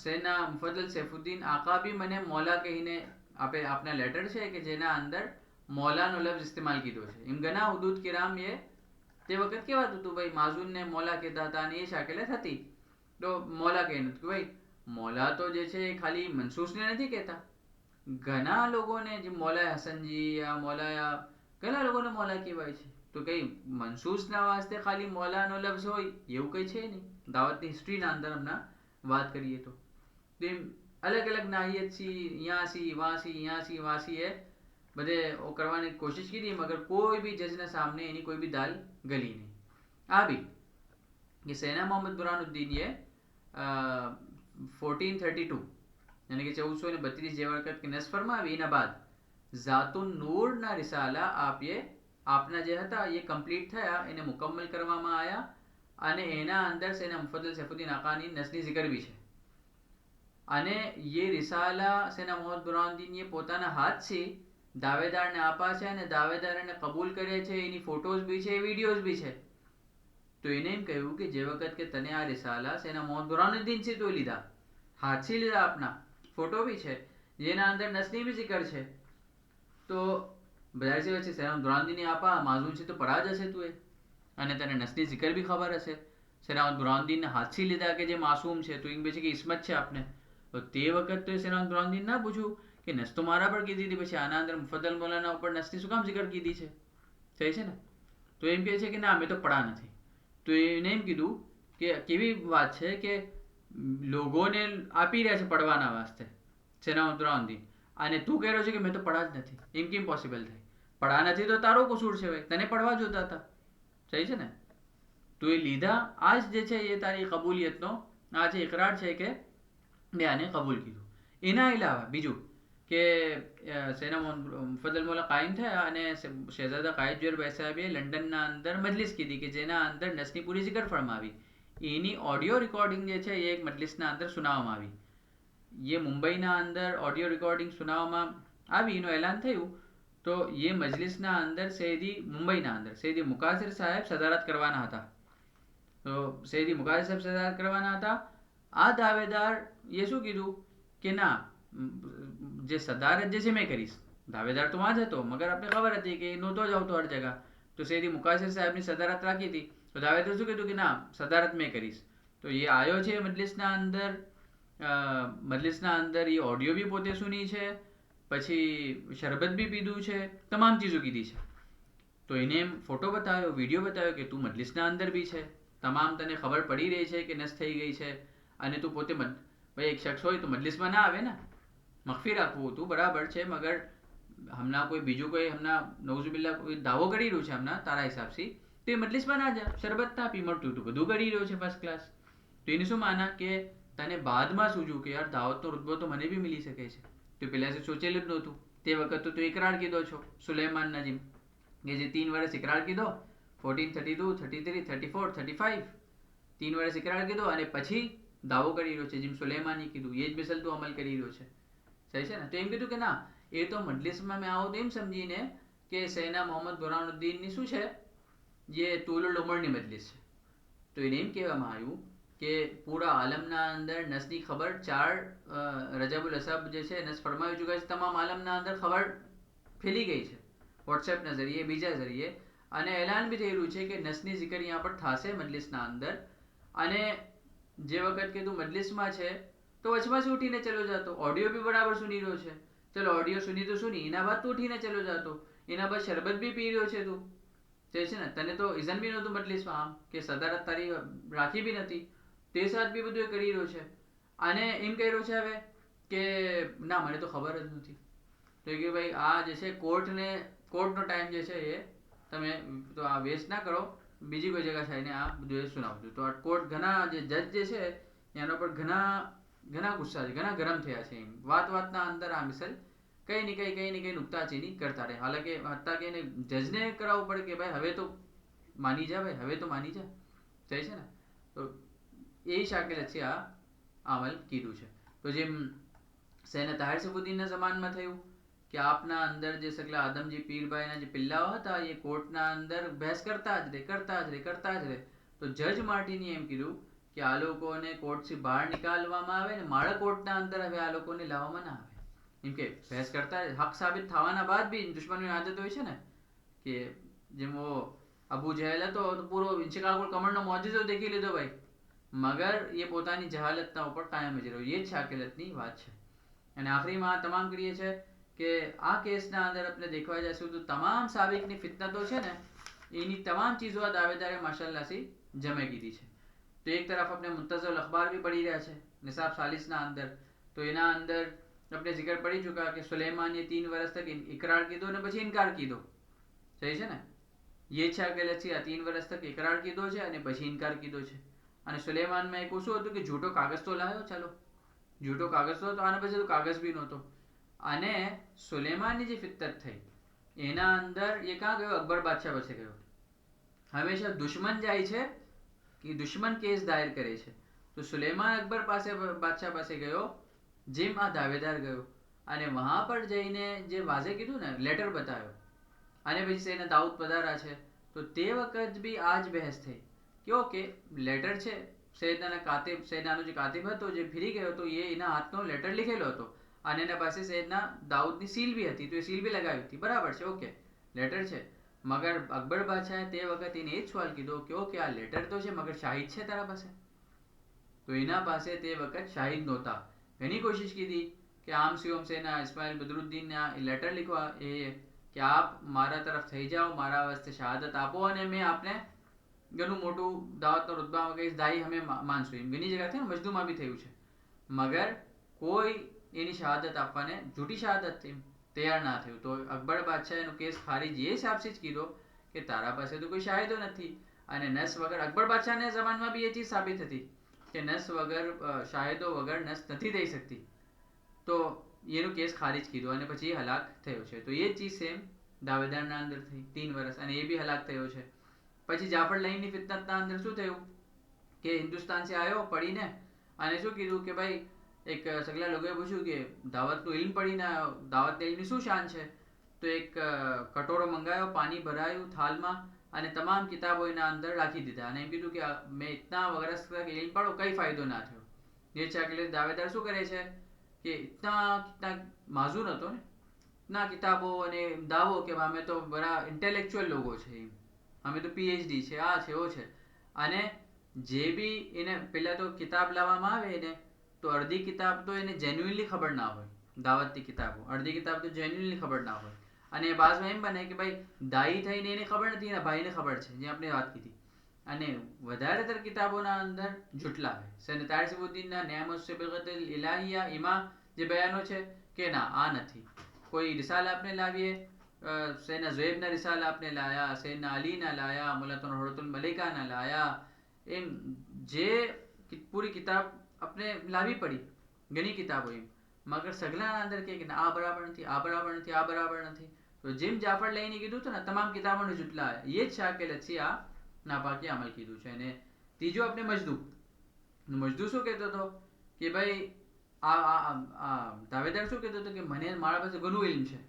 સેના મુફદ્દલ સૈફુદ્દીન આકા બી મને મૌલા કહીને આપના લેટર છે કે જેના અંદર મૌલાનો લફ્ઝ ઇસ્તેમાલ કીધો છે. એમ ઘણા હુદૂદ કિરામ એ તે વખત કહેવાતું હતું ભાઈ માઝૂનને મૌલા કહેતા હતા, અને એ શાકિલત હતી. તો મૌલા કહીને કે ભાઈ મૌલા તો જે છે એ ખાલી મનસૂસને નથી કહેતા, ઘણા લોકોને જે મૌલા હસનજી યા મૌલા ઘણા લોકોને મૌલા કહેવાય છે. તો કઈ મનસૂસના વાસ્તે ખાલી મૌલાનો લફ્ઝ હોય એવું કઈ છે નહીં. દાવતની હિસ્ટ્રીના અંદર હમણાં વાત કરીએ તો અલગ અલગ નાહિયતથી યાસી વાસી યાસી વાસી એ બધે કરવાની કોશિશ કરી, મગર કોઈ બી જજના સામને એની કોઈ બી દાલ ગલી નહીં. આ બી કે સૈના મોહમ્મદ બુરહાનુદ્દીન એ 1432 यानी कि 1432 જે વખત નસ ફરમાવી એના બાદ ઝાતુન નૂરના રિસાલા આપના જે હતા એ કમ્પ્લીટ થયા, એને મુકમ્મલ કરવામાં આવ્યા, અને એના અંદર સેના મુફદ્દલ સૈફુદ્દીન આકાની નસની જિકર બી છે. અને ये રિસાલા સેના મોહમ્મદ બુરહાનુદ્દીન એ પોતાના હાથથી દાવેદારને આપા છે, અને દાવેદાર એને કબૂલ કરે છે, એની ફોટોઝ બી છે, વિડીયોઝ બી છે. તો એને એમ કહ્યું કે જે વખત કે તને આ રિસાલા સેના મોહમ્મદ બુરહાનુદ્દીન થી તો લીધા, હાથથી લીધા, આપના ફોટો બી છે, જેના અંદર નસની બી જિકર છે. તો બધા છે વચ્ચે સેના બુરહાનુદ્દીન આપા માઝૂન છે તો પડા જ હશે તું એ, અને તને નસની જિકર બી ખબર હશે. સેના બુરહાનુદ્દીન હાથથી લીધા કે જે માસૂમ છે, તો એમ કહે છે કે ઇસ્મત છે આપને. તો તે વખત તો સેના બુરહાનુદ્દીન ના પૂછ્યું કે નસ તો મારા પર કીધી હતી, પછી આના અંદર મુફદ્દલ મૌલાના ઉપર નસની શું કામ જિકર કીધી છે? સહી છે ને? તો એમ કહે છે કે ના, અમે તો પડા નથી. તો એને એમ કીધું કે કેવી વાત છે કે લોકોને આપી રહ્યા છે પડવાના વાસ્તે સેના બુરહાનુદ્દીન, અને તું કહી રહ્યો છે કે મેં તો પડા જ નથી. એમ કેમ પોસિબલ થાય? પડા નથી તો તારો કસૂર છે ભાઈ, તને પડવા જોતા હતા. સહી છે ને? તો એ લીધા, આ જ જે છે એ તારી કબૂલિયતનો આ જે ઇકરાર છે કે મેં આને કબૂલ કીધું. એના અલાવા બીજું કે સેના મુફદ્દલ મૌલા કાયમ થયા, અને શહેજાદા કાયદ જોર ભાઈ સાહેબે લંડનના અંદર મજલિસ કીધી કે જેના અંદર નસની પૂરી જિકર ફરમાવી. એની ઓડિયો રેકોર્ડિંગ જે છે એ એક મજલિસના અંદર સુનાવવામાં આવી. એ મુંબઈના અંદર ઓડિયો રેકોર્ડિંગ સુનાવવામાં આવી, એનું એલાન થયું. તો એ મજલિસના અંદર મુંબઈના અંદર સૈયદી મુકાસિર સાહેબ સદારત કરવાના હતા. તો સૈયદી મુકાશિફ સાહેબ સદારત કરવાના હતા. આ દાવેદાર એ શું કીધું કે ના, જે સદારત જે છે મેં કરીશ. દાવેદાર તો વાં જ હતો, મગર આપણે ખબર હતી કે નહોતો જ આવતો હર જગા. તો સૈયદી મુકાશિફ સાહેબની સદારત રાખી હતી. તો દાવેદાર શું કીધું કે ના, સદારત મેં કરીશ. તો એ આવ્યો છે મજલિસના અંદર. મજલિસના અંદર એ ઓડિયો બી પોતે સુની છે, પછી શરબત બી પીધું છે, તમામ ચીજો કીધી છે. તો એને એમ ફોટો બતાવ્યો, વિડીયો બતાવ્યો કે તું મજલિસના અંદર બી છે, તમામ તને ખબર પડી રહી છે કે નસ થઈ ગઈ છે, અને તું પોતે ભાઈ એક શખ્સ હોય તો મજલિસમાં ના આવે ને, મખફી રાખવું તું બરાબર છે, મગર હમણાં કોઈ બીજું કોઈ હમણાં નવઝુબિલ્લા કોઈ દાવો કરી રહ્યું છે હમણાં તારા હિસાબથી, તો એ મજલિસમાં ના જા, શરબત ના પી, મળતું તું બધું કરી રહ્યો છે ફર્સ્ટ ક્લાસ. તો એને શું માના કે તને બાદમાં સૂઝ્યું કે યાર દાવતનો રૂતબો તો મને બી મળી શકે છે, તો પહેલાંથી સોચેલું જ નહોતું. તે વખત તો તું ઇકરાર કીધો છો સુલેમાન નજીમ, કે જે 3 વર્ષ ઇકરાર કીધો, 14, 32, 33, 34, 35, 3 વર્ષ ઇકરાર કીધો અને પછી દાવો કરી રહ્યો છે, જેમ સુલેમાની કીધું એ જ મિસલ તું અમલ કરી રહ્યો છે. સહી છે ને? તો એમ કીધું કે ના, એ તો મજલિસમાં મેં આવો તો એમ સમજીને કે સૈયદના મોહમ્મદ બુરહાનુદ્દીનની શું છે, જે તુલુલ ઉમરની મજલિસ છે. તો એને એમ કહેવામાં આવ્યું કે પૂરા આલમના અંદર નસની ખબર 4 રજબુલ અસબ જે છે નસ ફરમાવી ચૂક્યા છે, તમામ આલમના અંદર ખબર ફેલી ગઈ છે વોટ્સએપના જરીએ, બીજા જરીએ, અને એલાન બી થઈ રહ્યું છે કે નસની જિકર અહીંયા પર થશે મજલિસના અંદર. અને જે વખત કે તું મજલિસમાં છે તો વચમાંથી ઉઠીને ચલો જાતો, ઓડિયો બી બરાબર સુની રહ્યો છે, ચલો ઓડિયો સુની તો સુની, એના બાદ તું ઉઠીને ચલો જાતો, એના બાદ શરબત બી પી રહ્યો છે તું, છે ને? તને તો ઇઝન બી નહોતું મજલિસમાં, આમ કે સદારત તારી રાખી બી નથી, તે સાથ બી બધું એ કરી રહ્યો છે, અને એમ કહી રહ્યો છે હવે કે ના મને તો ખબર જ નથી. તો કે ભાઈ આ જે છે કોર્ટનો ટાઈમ જે છે એ તમે તો આ વેસ્ટ ના કરો, બીજી કોઈ જગ્યા થઈને આ બધું એ સુનાવજો. તો આ કોર્ટ ઘણા જે જજ જે છે એના પર ઘણા ગુસ્સા છે, ઘણા ગરમ થયા છે. એમ વાતના અંદર આ મિસલ કઈ ને કઈ નુકતાચીની કરતા રહે. હાલાકે હત્તા કે એને જજને કરાવવું પડે કે ભાઈ હવે તો માની જા, ભાઈ હવે તો માની જા, જાય છે ને? તો એ શાકિલ છે આ અમલ કીધું છે. તો જેમ સૈયદના તાહિર સફુદ્દીનના જમાનમાં થયું કે આપના અંદર જે સગલા આદમજી પીરભાઈના જે પિલ્લાઓ હતા એ કોર્ટના અંદર બહેસ કરતા જ રહે. તો જજ માર્ટિને એમ કીધું કે આ લોકોને કોર્ટથી બહાર નીકાળવામાં આવે ને મારા કોર્ટના અંદર હવે આ લોકોને લાવવામાં ના આવે. એમ કે બહેસ કરતા હક સાબિત થવાના બાદ બી દુશ્મનોની આદત હોય છે ને, કે જેમ વો અબુ જહેલ હતો તો પૂરો ઇન્શિકાકુલ કમરનો મોજિઝો દેખી લીધો ભાઈ, મગર એ પોતાની જહાલતના ઉપર કાયમ જ રહ્યો. એ જ શાકિલતની વાત છે. અને આખરીમાં તમામ કરીએ છે કે આ કેસના અંદર આપણે દેખવા જઈશું તો તમામ સાબિકની ફિતનતો છે ને એની તમામ ચીજો આ દાવેદારે માશાલ્લાહથી જમે કીધી છે. તો એક તરફ આપણે મુંતઝિલ અખબાર બી પડી રહ્યા છે નિસાબ સાલિસના અંદર, તો એના અંદર આપણે જિક્ર પડી ચુકા કે સુલેમાનીએ 3 વર્ષ તક ઇકરાર કીધો અને પછી ઇનકાર કીધો. સહી છે ને? ये शाकिलत से 3 વર્ષ તક ઇકરાર કીધો છે અને પછી ઇનકાર કીધો છે. અને સુલેમાનમાં એક શું હતું કે જૂઠો કાગઝ તો લાવ્યો, ચાલો જૂઠો કાગઝ તો આના પછી તો કાગઝ બી નહોતો. અને સુલેમાનની જે ફિતરત થઈ એના અંદર એ ક્યાં ગયો? અકબર બાદશાહ પાસે ગયો. હંમેશા દુશ્મન જાય છે કે દુશ્મન કેસ દાયર કરે છે, તો સુલેમાન અકબર બાદશાહ પાસે ગયો, જેમ આ દાવેદાર ગયો, અને વહાં પર જઈને જે વાઝે કીધું ને, લેટર બતાવ્યો, અને પછી સૈયદના દાઉદ પધારા છે, તો તે વખત બી આ જ બહેસ થઈ કે ઓકે લેટર છે, સૈયદનાનો જે કાતિબ હતો જે ફરી ગયો હતો એ એના હાથનો લેટર લીખેલો હતો, અને એના પાસે સૈયદના દાઉદની સીલ બી હતી, તો એ સીલ બી લગાવી હતી, બરાબર છે, ઓકે લેટર છે. મગર અકબર બાદશાહે તે વખત એને એ જ સવાલ કીધો કે ઓકે આ લેટર તો છે મગર શાહિદ છે તારા પાસે? તો એના પાસે તે વખત શાહિદ નહોતા. ઘણી કોશિશ કીધી કે આમ સીઓમ સેના ઇસ્માઇલ બદરુદ્દીનને લેટર લીખવા એ કે આપ મારા તરફ થઈ જાઓ, મારા વાસ્તે શહાદત આપો અને મેં આપને ઘણું મોટું દાવતનો રુતબામાં કહીશ, દાઈ અમે માનશું. એમ ઘણી જગ્યા છે ને, મજદુમાં બી થયું છે, મગર કોઈ એની શહાદત આપવાને જૂઠી શહાદત તૈયાર ના થયું. તો અકબર બાદશાહ એનો કેસ ખારીજ એ હિસાબથી જ કીધો કે તારા પાસે તો કોઈ શાહિદો નથી, અને નસ વગર અકબર બાદશાહના જમાનમાં બી એ ચીજ સાબિત હતી કે નસ વગર શાહિદો વગર નસ નથી થઈ શકતી. તો એનો કેસ ખારીજ કીધો અને પછી એ હલાક થયો છે. તો એ જ ચીજ સેમ દાવેદારના અંદર થઈ 3 વર્ષ, અને એ બી હલાક થયો છે. પછી જાફર લઈની ફિતનતના અંદર શું થયું કે હિન્દુસ્તાનથી આવ્યો પડીને, અને શું કીધું કે ભાઈ એક સગલા લોકોએ પૂછ્યું કે દાવતનું ઇલ્મ પડીને દાવત ઇલ્મની શું શાન છે? તો એક કટોરો મંગાયો, પાણી ભરાયું થાલમાં, અને તમામ કિતાબો એના અંદર રાખી દીધા અને એમ કીધું કે મેં ઇતના વરસ તક ઇલ્મ પढ़ो કઈ ફાયદો ના થયો. ये शाकिल दावेदार શું કરે છે કે ઇતના માઝૂર હતો ને, ઇતના કિતાબો અને દાવો કે અમે તો બડા ઇન્ટેલેક્ચુઅલ લોકો છે, અમે તો પીએચડી છે, આ છે ઓ છે. અને જે બી એને પેલા તો કિતાબ લાવવામાં આવે ને તો અડધી કિતાબ તો એને જેન્યુઇનલી ખબર ના હોય, દાવતની કિતાબો અડધી કિતાબ તો જેન્યુઇનલી ખબર ના હોય. અને બાજમાં એમ બને કે ભાઈ દાઈ થઈને એને ખબર નથી ને ભાઈને ખબર છે, જે આપણે વાત કીધી. અને વધારેતર કિતાબોના અંદર જુટલા હોય. સૈયદ તારિસબુદ્દીનના નિયામત સે બિલગતિલ ઇલાહિયા એમાં જે બયાનો છે કે ના આ નથી. કોઈ રિસાલા આપણે લાવીએ, સૈયદના ઝુએબના રિસાલા આપણે લાયા, સૈયદના અલીના લાયા, મુલ્લાતુલ હુરતુલ મલિકાના લાયા, એમ જે પૂરી કિતાબ આપણે લાવી પડી, ઘણી કિતાબો એમ. મગર સગલાના અંદર કે આ બરાબર નથી, આ બરાબર નથી, આ બરાબર નથી. તો જેમ જાફર લઈને કીધું હતું ને તમામ કિતાબોને જુટલા એ જ શાકિલ હજી આ નાપાકી અમલ કીધું છે. અને ત્રીજો આપણે મજદૂ શું કહેતો હતો કે ભાઈ આ દાવેદાર શું કહેતો હતો કે મને મારા પાસે ઘણું ઇલ્મ છે.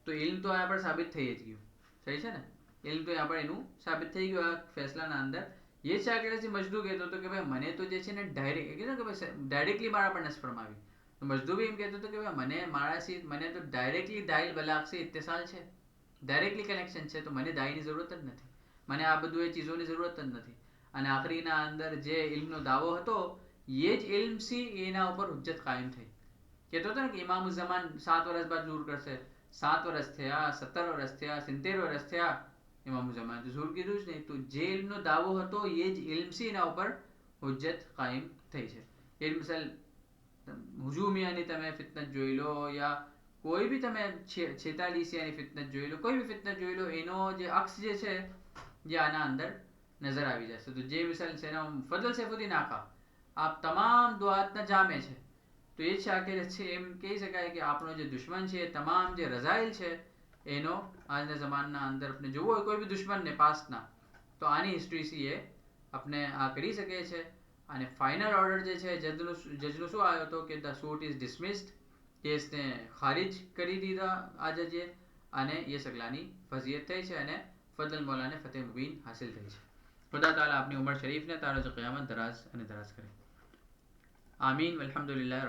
તો ઇલ્મ તો અહીંયા પર સાબિત થઈ જ ગયું, સહી છે ને, ઇલ્મ તો અહીંયા પર એનું સાબિત થઈ ગયું આ ફેસલાના અંદર. એ જ શાકિલ મજદૂ કહેતો હતો કે ભાઈ મને તો જે છે ને ડાયરેક્ટલી મારા પર નસ ફરમાવી. તો મજદૂ બી એમ કહેતો હતો કે ભાઈ મને તો ડાયરેક્ટલી દાઇલ બલાગ સે ઇત્તિસાલ છે, ડાયરેક્ટલી કનેક્શન છે, તો મને દાઈની જરૂરત જ નથી, મને આ બધું એ ચીજોની જરૂરત જ નથી. અને આખરીના અંદર જે ઇલ્મનો દાવો હતો એ જ ઇલ્મ સી એના ઉપર હુજ્જત કાયમ થઈ. કહેતો હતો ને કે ઇમામ ઝમાન 7 વર્ષ બાદ ઝુહુર કરશે, 7 વર્ષ થયા, 17 વર્ષ થયા, 70 વર્ષ થયા, ઇમામ ઝમાન તો ઝુહુર કીધું જ નહીં. તો જે ઇલ્મનો દાવો હતો એ જ ઇલ્મ સી એના ઉપર હુજ્જત કાયમ થઈ છે. એ મિસાલ હુજુમિયાની તમે ફિતનત જોઈ લો, યા કોઈ બી તમે 46ની ફિતનત જોઈ લો, કોઈ બી ફિતનત જોઈ લો, એનો જે અક્ષ જે છે જે આના અંદર નજર આવી જશે. તો જે મિસાલ છે એના ફજલ સૈફુદ્દીન આકા આ તમામ દુઆતના જામે છે. તો એ જ શાકિલ છે, એમ કહી શકાય કે આપણો જે દુશ્મન છે, તમામ જે રઝાઇલ છે એનો આજના જમાનાના અંદર આપણે જોવો હોય કોઈ બી દુશ્મનને પાસ્ટના, તો આની હિસ્ટ્રી એ આપણે આ કરી શકીએ છે. અને ફાઇનલ ઓર્ડર જે છે જજનો શું આવ્યો હતો કે ધ સૂટ ઇઝ ડિસમિસ્ડ, કેસને ખારિજ કરી દીધા આ જજે, અને એ સગલાની ફઝિયત થઈ છે અને ફજલ મૌલાને ફતેહ મુબીન હાસિલ થઈ છે. ખુદા તાલા આપની ઉમર શરીફને તારો જો क़યામત દરાજ અને દરાજ કરે. આમીન. અલ્હમ્દુલિલ્લાહ.